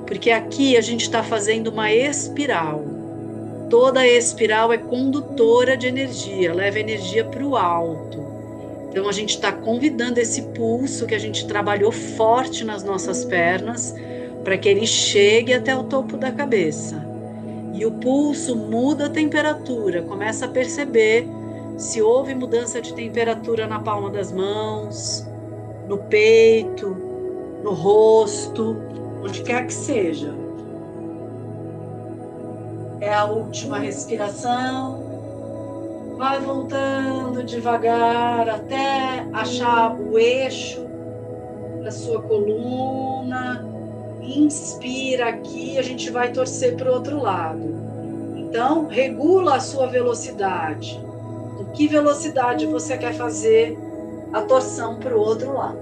A: Porque aqui a gente está fazendo uma espiral. Toda espiral é condutora de energia, leva energia para o alto. Então a gente está convidando esse pulso que a gente trabalhou forte nas nossas pernas para que ele chegue até o topo da cabeça. E o pulso muda a temperatura, começa a perceber se houve mudança de temperatura na palma das mãos, no peito, no rosto, onde quer que seja. É a última respiração. Vai voltando devagar até achar o eixo da sua coluna. Inspira aqui, a gente vai torcer para o outro lado. Então, regula a sua velocidade. Em que velocidade você quer fazer a torção para o outro lado?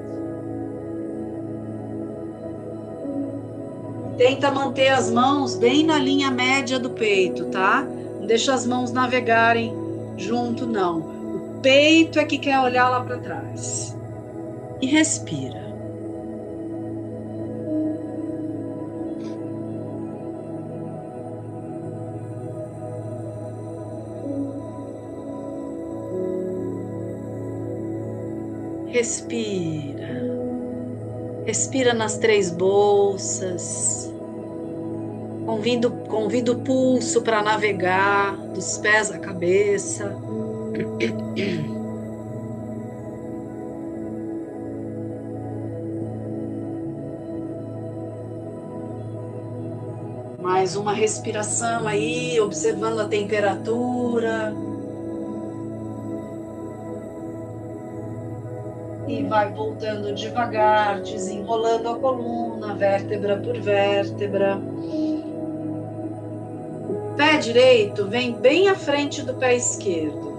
A: Tenta manter as mãos bem na linha média do peito, tá? Não deixa as mãos navegarem junto, não. O peito é que quer olhar lá para trás. E respira. Respira. Respira nas 3 bolsas. Convida o pulso para navegar dos pés à cabeça. Mais uma respiração aí, observando a temperatura. E vai voltando devagar, desenrolando a coluna, vértebra por vértebra. O pé direito vem bem à frente do pé esquerdo.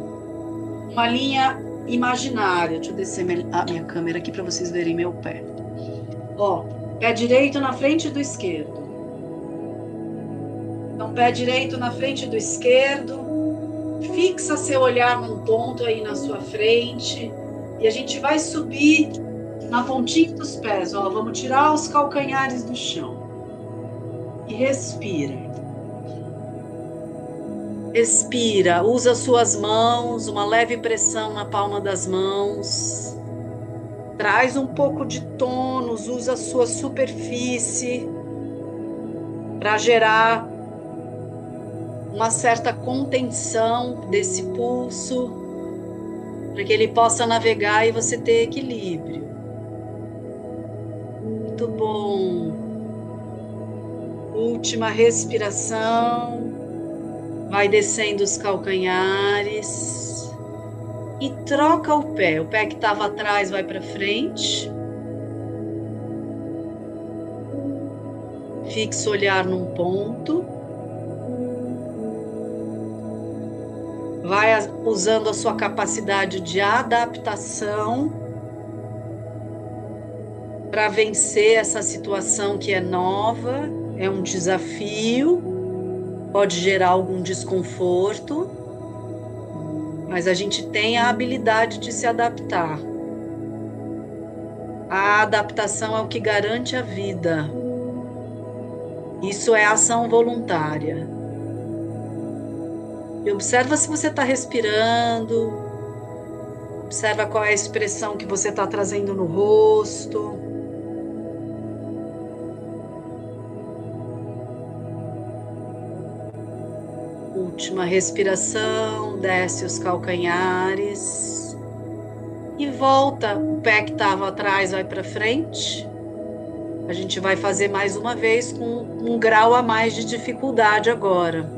A: Uma linha imaginária. Deixa eu descer a minha câmera aqui para vocês verem meu pé. Ó, pé direito na frente do esquerdo. Então, pé direito na frente do esquerdo. Fixa seu olhar num ponto aí na sua frente. E a gente vai subir na pontinha dos pés, ó. Vamos tirar os calcanhares do chão. E respira. Respira, usa suas mãos, uma leve pressão na palma das mãos. Traz um pouco de tônus, usa a sua superfície para gerar uma certa contenção desse pulso, para que ele possa navegar e você ter equilíbrio. Muito bom. Última respiração. Vai descendo os calcanhares. E troca o pé. O pé que estava atrás vai para frente. Fixa o olhar num ponto. Vai usando a sua capacidade de adaptação para vencer essa situação que é nova, é um desafio. pode gerar algum desconforto, mas a gente tem a habilidade de se adaptar. A adaptação é o que garante a vida. Isso é ação voluntária. E observa se você está respirando, observa qual é a expressão que você está trazendo no rosto. Última respiração, desce os calcanhares e volta. O pé que estava atrás vai para frente. A gente vai fazer mais uma vez com um grau a mais de dificuldade agora.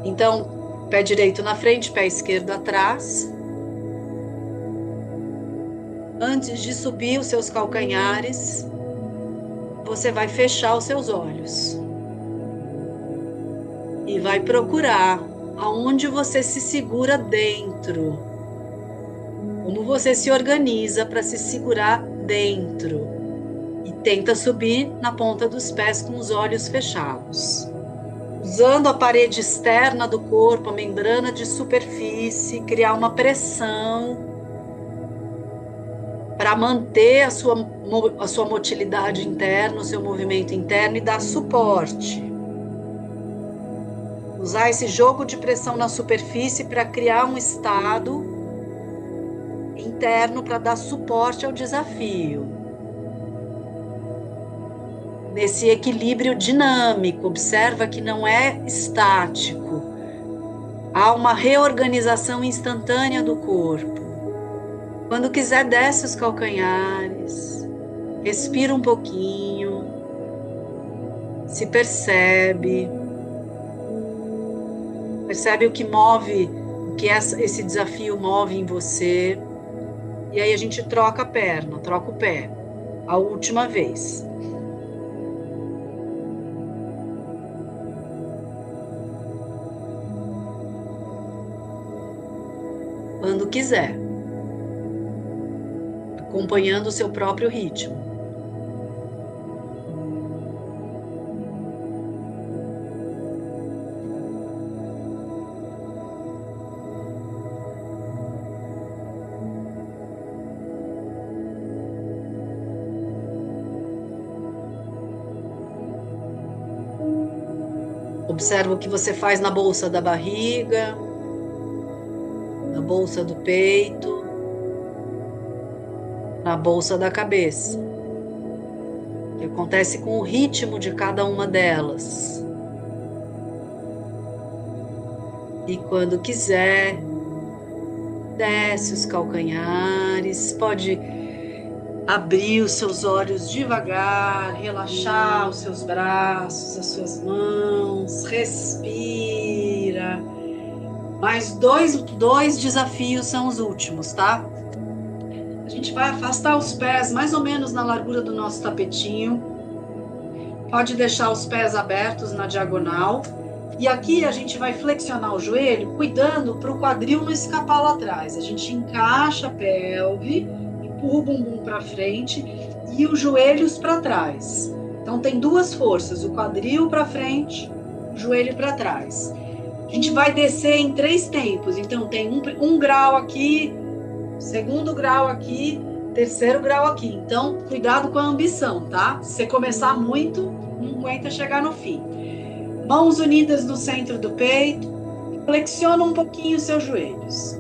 A: Então, pé direito na frente, pé esquerdo atrás. Antes de subir os seus calcanhares, você vai fechar os seus olhos e vai procurar aonde você se segura dentro, como você se organiza para se segurar dentro e tenta subir na ponta dos pés com os olhos fechados. Usando a parede externa do corpo, a membrana de superfície, criar uma pressão para manter a sua motilidade interna, o seu movimento interno e dar suporte. Usar esse jogo de pressão na superfície para criar um estado interno para dar suporte ao desafio. Nesse equilíbrio dinâmico, observa que não é estático. Há uma reorganização instantânea do corpo. Quando quiser, desce os calcanhares, respira um pouquinho, se percebe o que move, o que esse desafio move em você. E aí a gente troca a perna, troca o pé, a última vez. Quando quiser, acompanhando o seu próprio ritmo. Observa o que você faz na bolsa da barriga, na bolsa do peito, na bolsa da cabeça. O que acontece com o ritmo de cada uma delas. E quando quiser, desce os calcanhares, pode abrir os seus olhos devagar, relaxar os seus braços, as suas mãos, respira. Mais dois desafios são os últimos, tá? A gente vai afastar os pés mais ou menos na largura do nosso tapetinho. Pode deixar os pés abertos na diagonal. E aqui a gente vai flexionar o joelho, cuidando para o quadril não escapar lá atrás. A gente encaixa a pelve, empurra o bumbum para frente e os joelhos para trás. Então tem duas forças, o quadril para frente, o joelho para trás. A gente vai descer em 3 tempos. Então tem um grau aqui, segundo grau aqui, terceiro grau aqui. Então cuidado com a ambição, tá? Se você começar muito, não aguenta chegar no fim. Mãos unidas no centro do peito, flexiona um pouquinho os seus joelhos.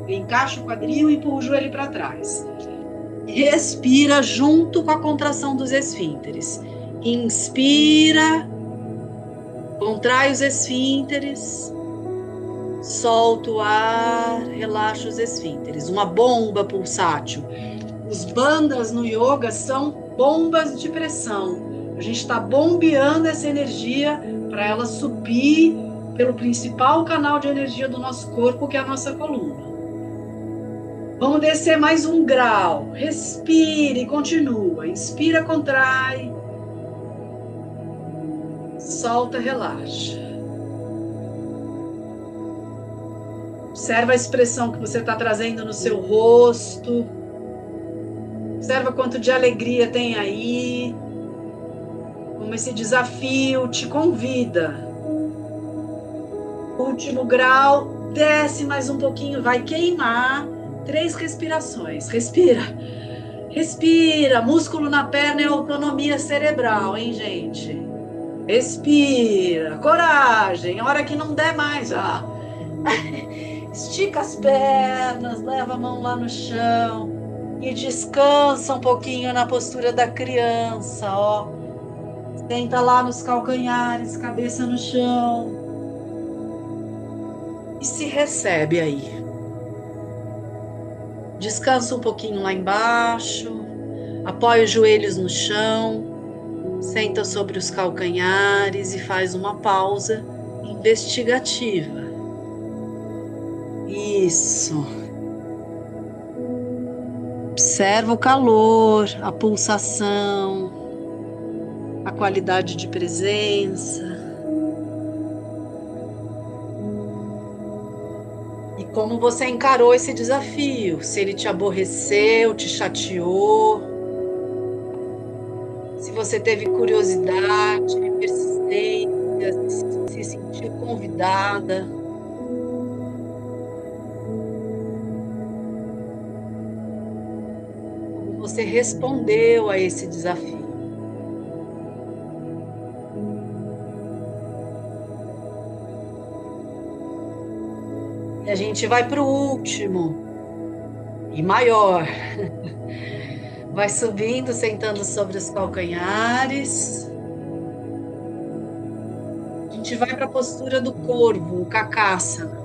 A: Encaixa o quadril e empurra o joelho para trás. Respira junto com a contração dos esfínteres. Inspira, contrai os esfínteres, solta o ar, relaxa os esfínteres. Uma bomba pulsátil. Os bandhas no yoga são bombas de pressão. A gente está bombeando essa energia para ela subir pelo principal canal de energia do nosso corpo, que é a nossa coluna. Vamos descer mais um grau. Respira e continua. Inspira, contrai. Solta, relaxa. Observa a expressão que você está trazendo no seu rosto. Observa quanto de alegria tem aí. Como esse desafio te convida Último grau, desce mais um pouquinho, vai queimar. 3 respirações. Respira. Respira. Músculo na perna é autonomia cerebral, hein, gente? Respira. Coragem. Hora que não der mais, ó. Estica as pernas, leva a mão lá no chão e descansa um pouquinho na postura da criança, ó. Senta lá nos calcanhares, cabeça no chão. E se recebe aí. Descansa um pouquinho lá embaixo. Apoia os joelhos no chão. Senta sobre os calcanhares e faz uma pausa investigativa. Isso. Observa o calor, a pulsação, a qualidade de presença. E como você encarou esse desafio? Se ele te aborreceu, te chateou, se você teve curiosidade, persistência, se sentiu convidada. Como você respondeu a esse desafio? E a gente vai para o último e maior. Vai subindo, sentando sobre os calcanhares. A gente vai para a postura do corvo, o Kakasana.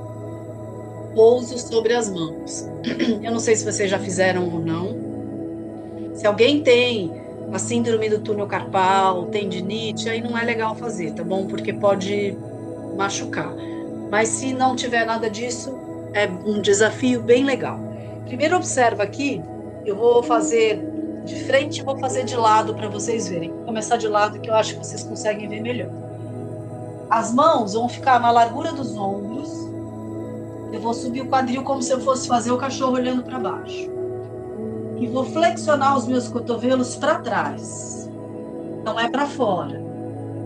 A: Pouso sobre as mãos. Eu não sei se vocês já fizeram ou não. Se alguém tem a síndrome do túnel carpal, tendinite, aí não é legal fazer, tá bom? Porque pode machucar. Mas se não tiver nada disso, é um desafio bem legal. Primeiro observa aqui, eu vou fazer de frente e vou fazer de lado para vocês verem. Vou começar de lado que eu acho que vocês conseguem ver melhor. As mãos vão ficar na largura dos ombros. Eu vou subir o quadril como se eu fosse fazer o cachorro olhando para baixo. E vou flexionar os meus cotovelos para trás. Não é para fora,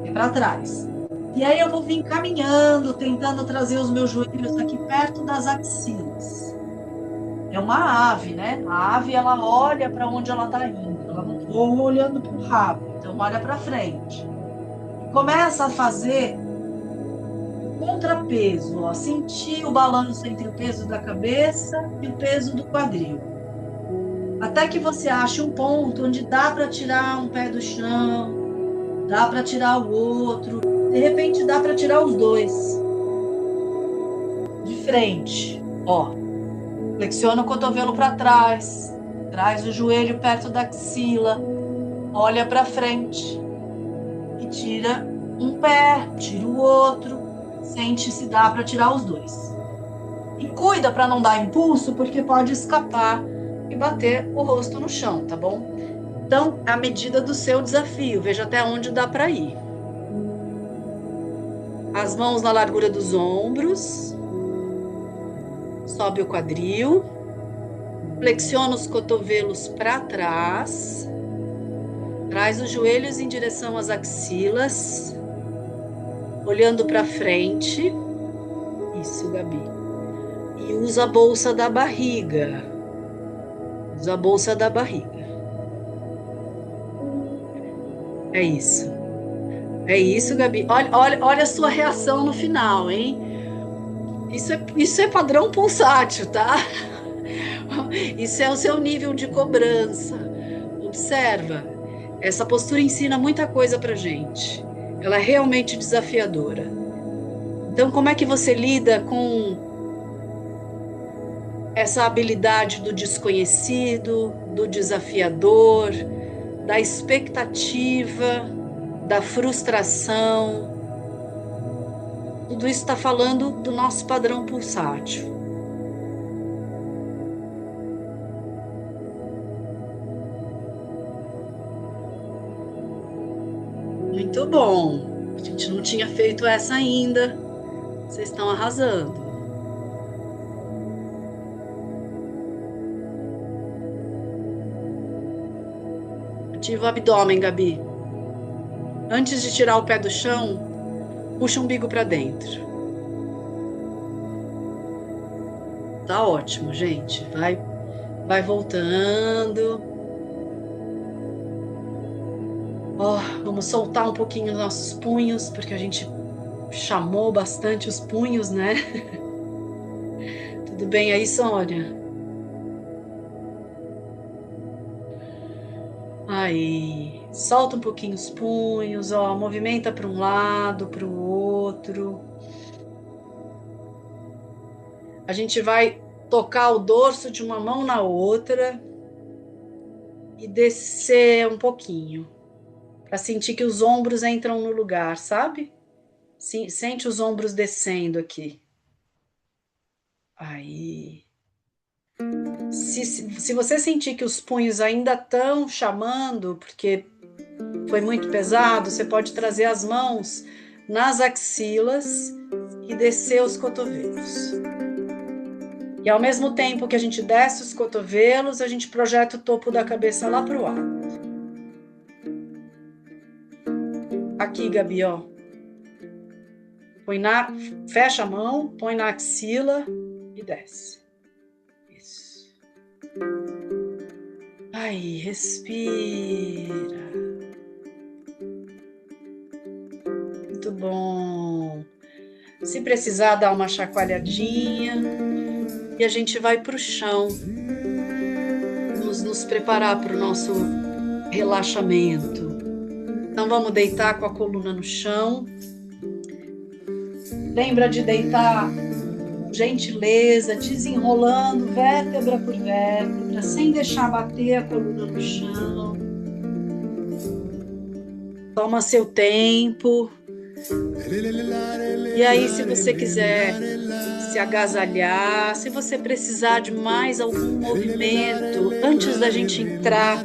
A: é para trás. E aí eu vou vir caminhando, tentando trazer os meus joelhos aqui perto das axilas. É uma ave, né? A ave, ela olha para onde ela está indo. Ela não está olhando para o rabo, então olha para frente. Começa a fazer contrapeso, ó. Sentir o balanço entre o peso da cabeça e o peso do quadril. Até que você ache um ponto onde dá para tirar um pé do chão, dá para tirar o outro. De repente dá para tirar os dois. De frente, ó. Flexiona o cotovelo para trás. Traz o joelho perto da axila. Olha para frente. E tira um pé, tira o outro. Sente se dá para tirar os dois. E cuida para não dar impulso, porque pode escapar e bater o rosto no chão, tá bom? Então, à medida do seu desafio, veja até onde dá para ir. As mãos na largura dos ombros, sobe o quadril, flexiona os cotovelos para trás, traz os joelhos em direção às axilas, olhando para frente. Isso, Gabi. E usa a bolsa da barriga. Usa a bolsa da barriga. É isso. É isso, Gabi. Olha a sua reação no final, hein? Isso é padrão pulsátil, tá? Isso é o seu nível de cobrança. Observa. Essa postura ensina muita coisa pra gente. Ela é realmente desafiadora. Então, como é que você lida com essa habilidade do desconhecido, do desafiador, da expectativa, da frustração? Tudo isso está falando do nosso padrão pulsátil. Muito bom. A gente não tinha feito essa ainda. Vocês estão arrasando. Ativa o abdômen, Gabi. Antes de tirar o pé do chão, puxa o umbigo para dentro. Tá ótimo, gente. Vai voltando. Ó, vamos soltar um pouquinho os nossos punhos, porque a gente chamou bastante os punhos, né? Tudo bem aí, Sônia? Aí, solta um pouquinho os punhos, ó, movimenta para um lado, para o outro. A gente vai tocar o dorso de uma mão na outra e descer um pouquinho, para sentir que os ombros entram no lugar, sabe? Sente os ombros descendo aqui. Aí. Se você sentir que os punhos ainda estão chamando, porque foi muito pesado, você pode trazer as mãos nas axilas e descer os cotovelos. E ao mesmo tempo que a gente desce os cotovelos, a gente projeta o topo da cabeça lá para o alto. Aqui, Gabi, ó. Fecha a mão, põe na axila e desce. Isso. Aí, respira. Muito bom. Se precisar, dá uma chacoalhadinha e a gente vai para o chão, nos preparar para o nosso relaxamento. Então vamos deitar com a coluna no chão. Lembra de deitar com gentileza, desenrolando vértebra por vértebra, sem deixar bater a coluna no chão. Toma seu tempo. E aí, se você quiser se agasalhar, se você precisar de mais algum movimento antes da gente entrar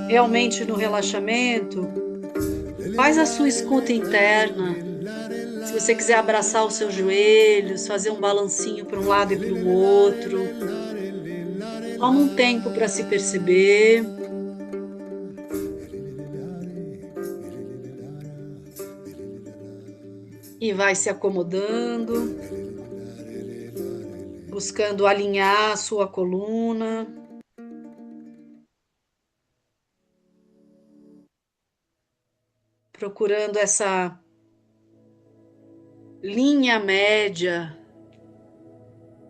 A: realmente no relaxamento, faz a sua escuta interna. Se você quiser abraçar os seus joelhos, fazer um balancinho para um lado e para o outro, toma um tempo para se perceber. E vai se acomodando, buscando alinhar a sua coluna. Procurando essa linha média,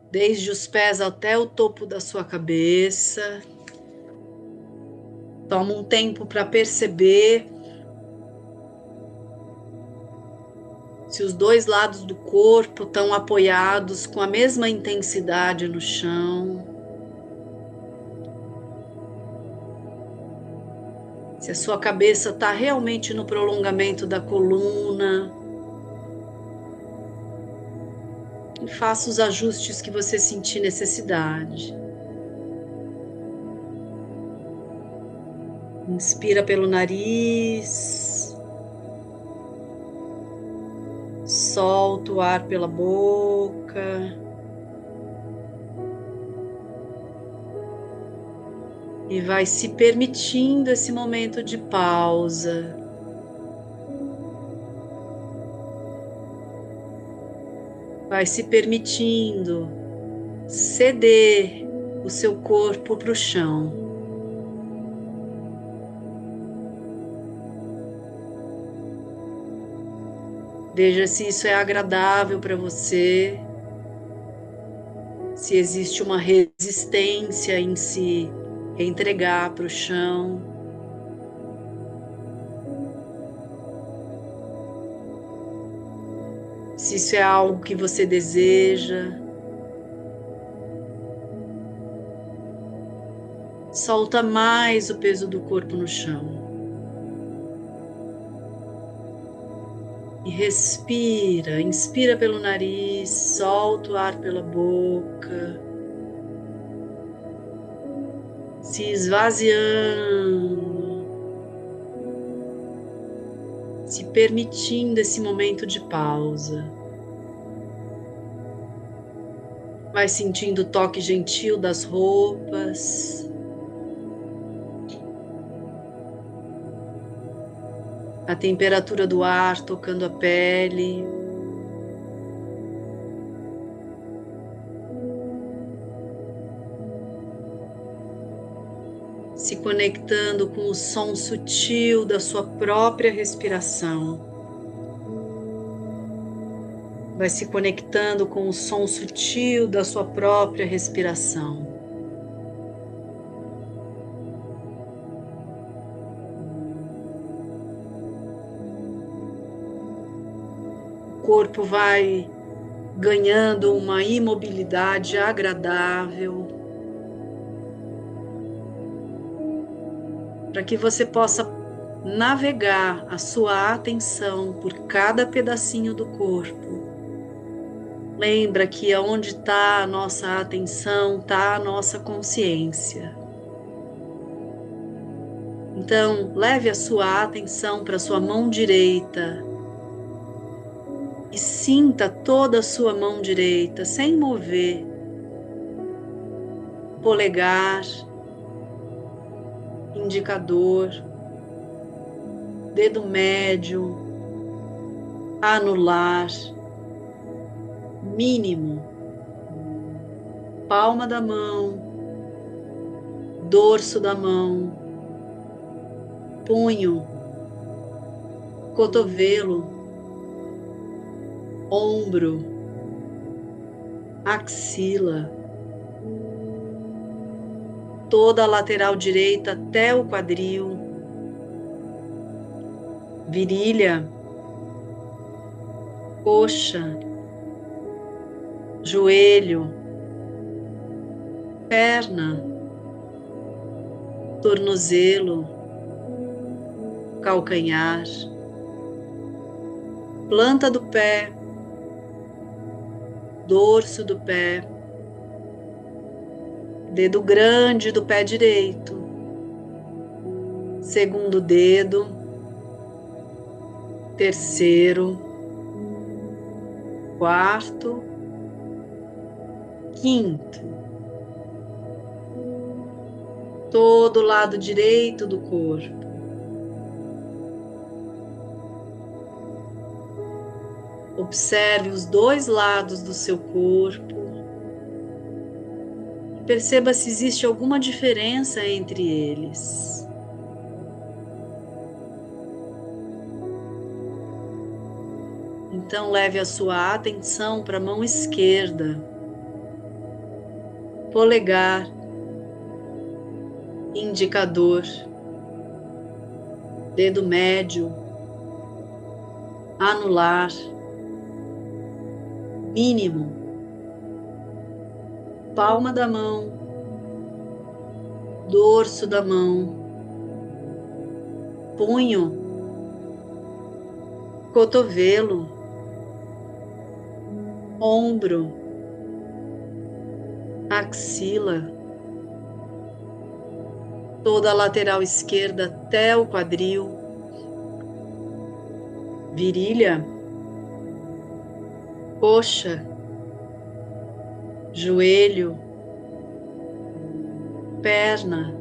A: desde os pés até o topo da sua cabeça. Toma um tempo para perceber se os dois lados do corpo estão apoiados com a mesma intensidade no chão. Se a sua cabeça está realmente no prolongamento da coluna. E faça os ajustes que você sentir necessidade. Inspira pelo nariz. Solta o ar pela boca. E vai se permitindo esse momento de pausa. Vai se permitindo ceder o seu corpo para o chão. Veja se isso é agradável para você, se existe uma resistência em se entregar para o chão. Se isso é algo que você deseja. Solta mais o peso do corpo no chão. E respira, inspira pelo nariz, solta o ar pela boca, se esvaziando, se permitindo esse momento de pausa. Vai sentindo o toque gentil das roupas. A temperatura do ar tocando a pele. se conectando com o som sutil da sua própria respiração. Vai se conectando com o som sutil da sua própria respiração. O corpo vai ganhando uma imobilidade agradável, para que você possa navegar a sua atenção por cada pedacinho do corpo. Lembra que onde está a nossa atenção, está a nossa consciência. Então, leve a sua atenção para a sua mão direita e sinta toda a sua mão direita sem mover. Polegar, indicador, dedo médio, anular, mínimo, palma da mão, dorso da mão, punho, cotovelo, ombro, axila, toda a lateral direita até o quadril, virilha, coxa, joelho, perna, tornozelo, calcanhar, planta do pé, dorso do pé, dedo grande do pé direito, segundo dedo, terceiro, quarto, quinto, todo o lado direito do corpo. Observe os dois lados do seu corpo e perceba se existe alguma diferença entre eles. Então leve a sua atenção para a mão esquerda, polegar, indicador, dedo médio, anular, mínimo, palma da mão, dorso da mão, punho, cotovelo, ombro, axila, toda a lateral esquerda até o quadril, virilha, coxa, joelho, perna,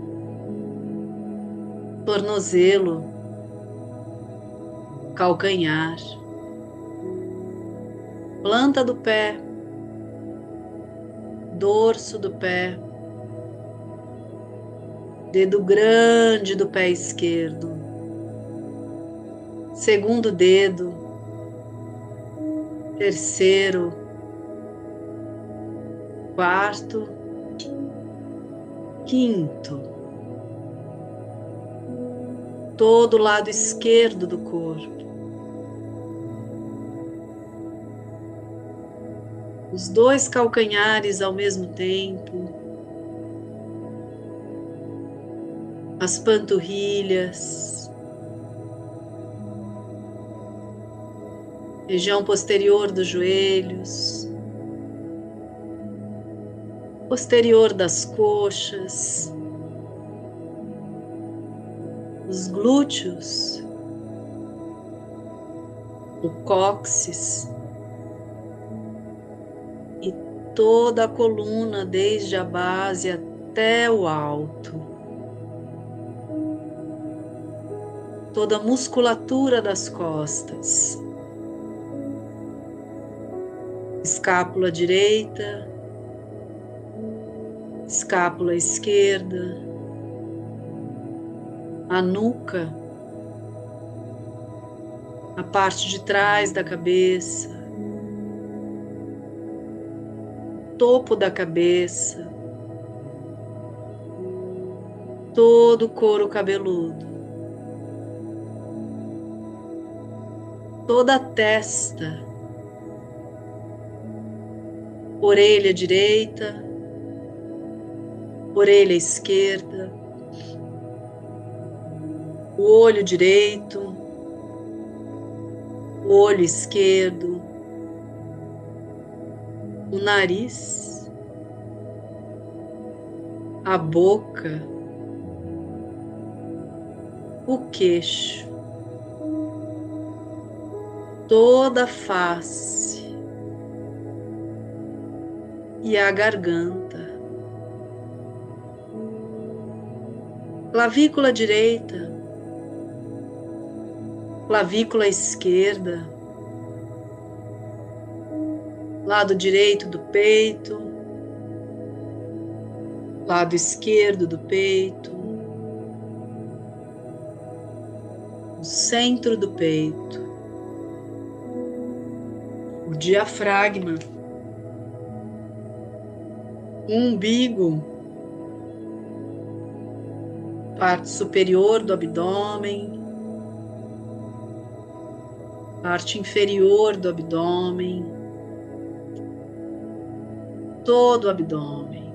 A: tornozelo, calcanhar, planta do pé, dorso do pé, dedo grande do pé esquerdo, segundo dedo, terceiro, quarto, quinto, todo o lado esquerdo do corpo. Os dois calcanhares ao mesmo tempo, as panturrilhas, região posterior dos joelhos, posterior das coxas, os glúteos, o cóccix e toda a coluna, desde a base até o alto. Toda a musculatura das costas, escápula direita, escápula esquerda, a nuca, a parte de trás da cabeça, topo da cabeça, todo o couro cabeludo, toda a testa, orelha direita, orelha esquerda, o olho direito, o olho esquerdo, o nariz, a boca, o queixo, toda a face e a garganta, clavícula direita, clavícula esquerda, lado direito do peito, lado esquerdo do peito, o centro do peito, o diafragma, o umbigo, parte superior do abdômen, parte inferior do abdômen, todo o abdômen,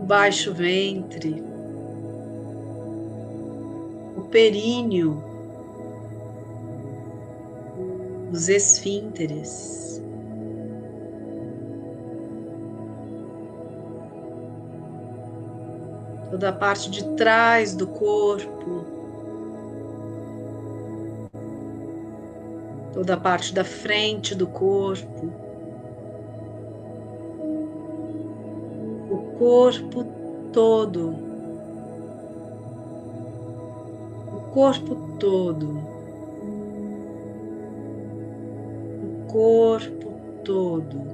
A: o baixo ventre, o períneo, os esfínteres, toda a parte de trás do corpo, toda a parte da frente do corpo, o corpo todo, o corpo todo, o corpo todo.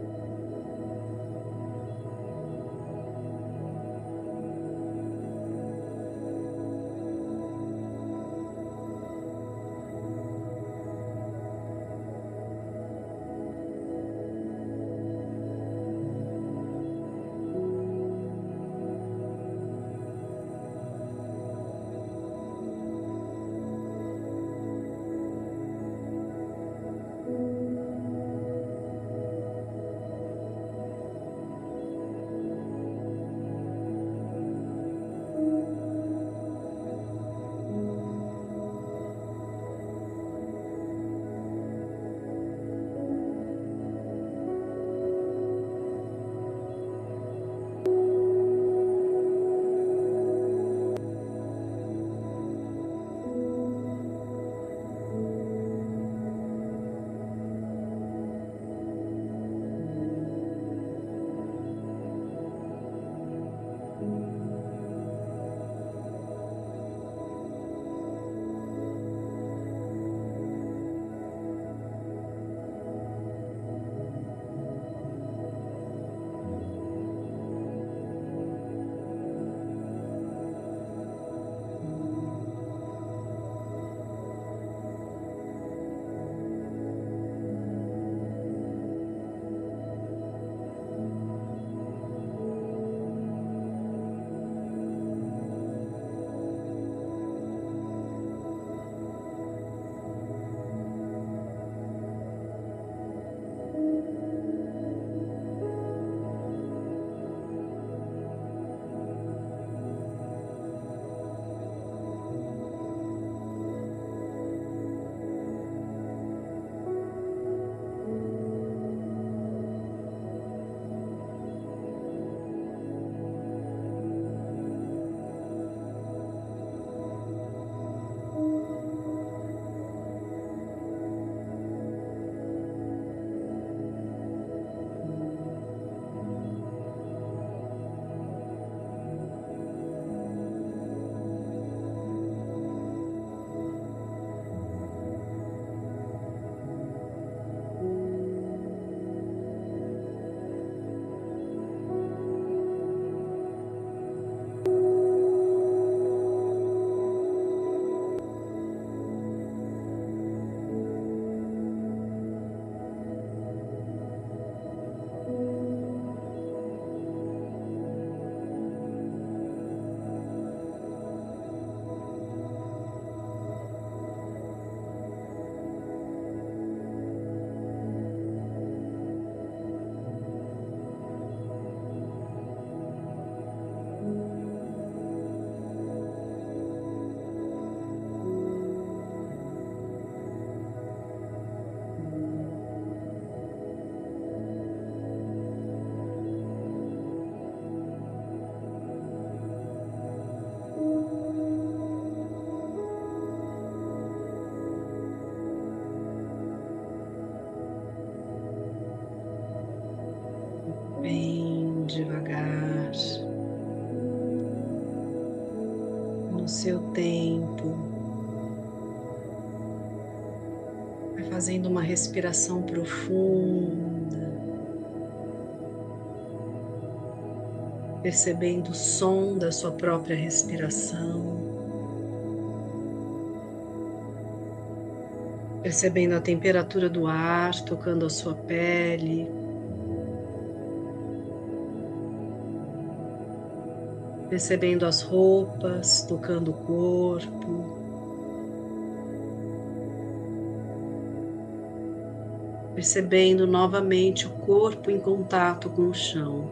A: no seu tempo. Vai fazendo uma respiração profunda, percebendo o som da sua própria respiração, percebendo a temperatura do ar tocando a sua pele, percebendo as roupas tocando o corpo, percebendo novamente o corpo em contato com o chão.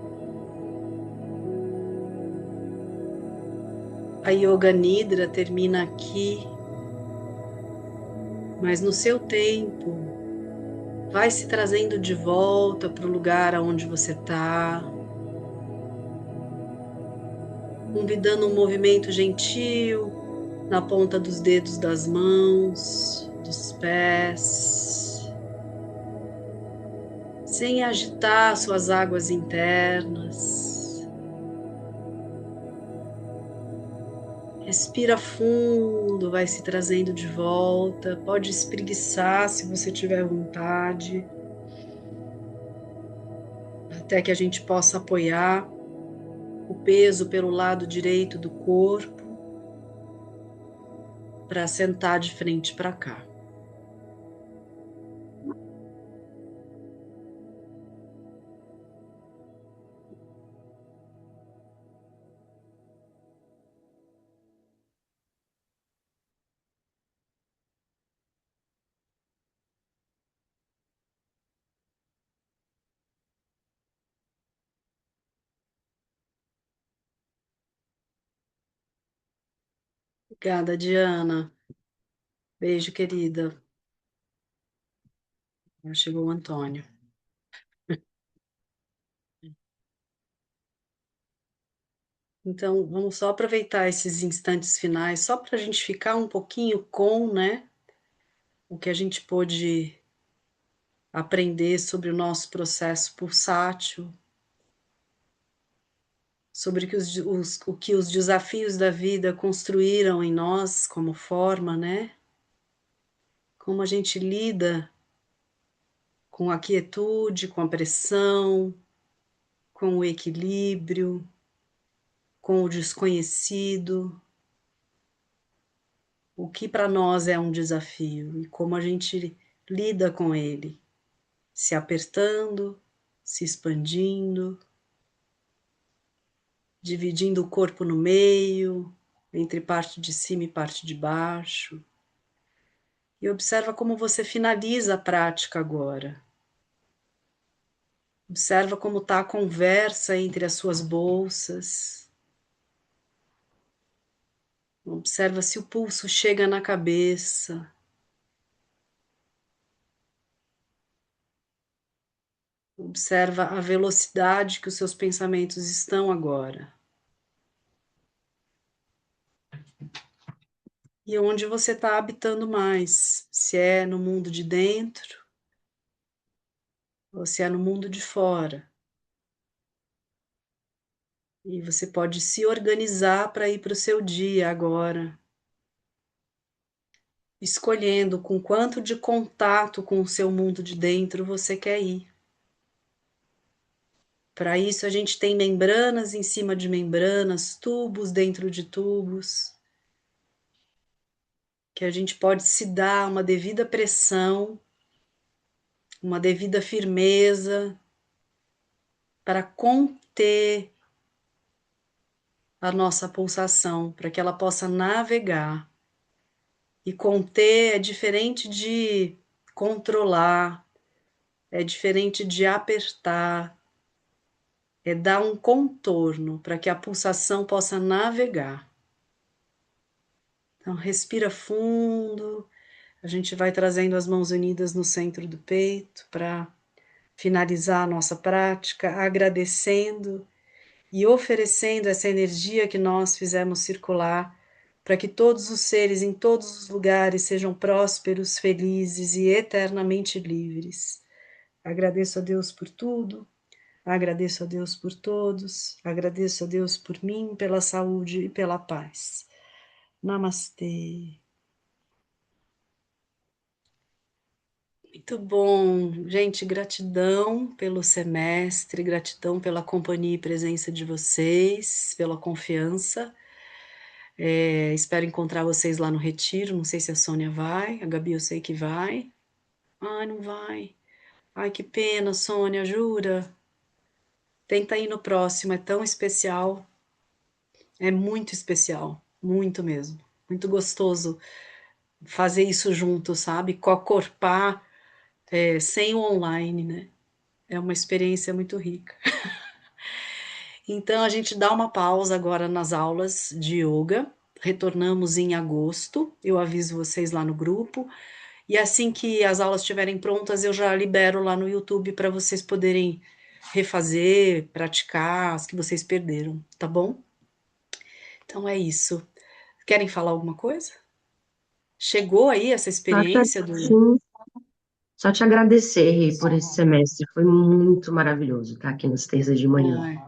A: A Yoga Nidra termina aqui, mas no seu tempo, vai se trazendo de volta para o lugar aonde você está, convidando um movimento gentil na ponta dos dedos das mãos, dos pés, sem agitar suas águas internas. Respira fundo, vai se trazendo de volta. Pode espreguiçar se você tiver vontade, até que a gente possa apoiar o peso pelo lado direito do corpo para sentar de frente para cá. Obrigada, Diana. Beijo, querida. Já chegou o Antônio. Então, vamos só aproveitar esses instantes finais, só para a gente ficar um pouquinho com, né, o que a gente pôde aprender sobre o nosso processo pulsátil, sobre o que os desafios da vida construíram em nós como forma, né? Como a gente lida com a quietude, com a pressão, com o equilíbrio, com o desconhecido, o que para nós é um desafio e como a gente lida com ele, se apertando, se expandindo, dividindo o corpo no meio, entre parte de cima e parte de baixo. E observa como você finaliza a prática agora. Observa como está a conversa entre as suas bolsas. Observa se o pulso chega na cabeça. Observa a velocidade que os seus pensamentos estão agora. E onde você está habitando mais, se é no mundo de dentro ou se é no mundo de fora. E você pode se organizar para ir para o seu dia agora, escolhendo com quanto de contato com o seu mundo de dentro você quer ir. Para isso, a gente tem membranas em cima de membranas, tubos dentro de tubos, que a gente pode se dar uma devida pressão, uma devida firmeza, para conter a nossa pulsação, para que ela possa navegar. E conter é diferente de controlar, é diferente de apertar, é dar um contorno para que a pulsação possa navegar. Então, respira fundo, a gente vai trazendo as mãos unidas no centro do peito para finalizar a nossa prática, agradecendo e oferecendo essa energia que nós fizemos circular para que todos os seres em todos os lugares sejam prósperos, felizes e eternamente livres. Agradeço a Deus por tudo, agradeço a Deus por todos, agradeço a Deus por mim, pela saúde e pela paz. Namastê. Muito bom. Gente, gratidão pelo semestre, gratidão pela companhia e presença de vocês, pela confiança. Espero encontrar vocês lá no retiro. Não sei se a Sônia vai, a Gabi eu sei que vai. Ai, não vai. Ai, que pena, Sônia, jura? Tenta ir no próximo, é tão especial. É muito especial, muito mesmo. Muito gostoso fazer isso junto, sabe? Cocorpar, sem o online, né? É uma experiência muito rica. Então a gente dá uma pausa agora nas aulas de yoga. Retornamos em agosto. Eu aviso vocês lá no grupo. E assim que as aulas estiverem prontas, eu já libero lá no YouTube para vocês poderem refazer, praticar as que vocês perderam, tá bom? Então é isso. Querem falar alguma coisa? Chegou aí essa
B: Só te,
A: experiência do.
B: sim, só te agradecer, Rê, por esse semestre. Foi muito maravilhoso estar aqui nas terças de manhã.
A: Ai,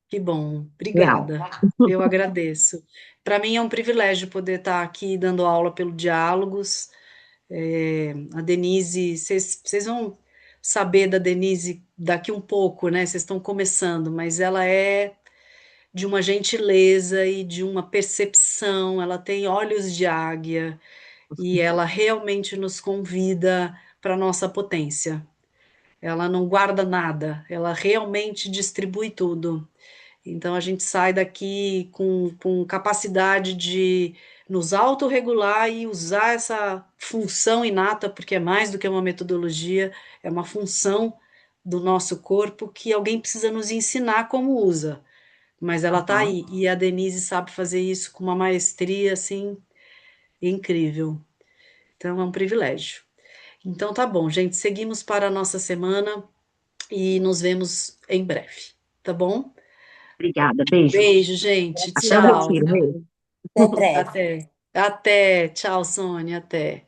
A: que bom,
B: Real.
A: obrigada. Eu agradeço. Para mim é um privilégio poder estar aqui dando aula pelo Diálogos. A Denise, vocês vão saber da Denise daqui um pouco, né? Vocês estão começando, mas ela é de uma gentileza e de uma percepção, ela tem olhos de águia e ela realmente nos convida para a nossa potência. Ela não guarda nada, ela realmente distribui tudo. Então a gente sai daqui com capacidade de nos autorregular e usar essa função inata, porque é mais do que uma metodologia, é uma função do nosso corpo que alguém precisa nos ensinar como usa. Mas ela tá
B: Aham.
A: aí, e a Denise sabe fazer isso com uma maestria assim incrível. Então é um privilégio. Então tá bom, gente, seguimos para a nossa semana e nos vemos em breve, tá bom?
B: Obrigada, beijo.
A: Beijo, gente.
B: Até o
A: Tchau.
B: retiro, Rê.
C: Até breve.
A: Até. Até. Tchau, Sônia. Até.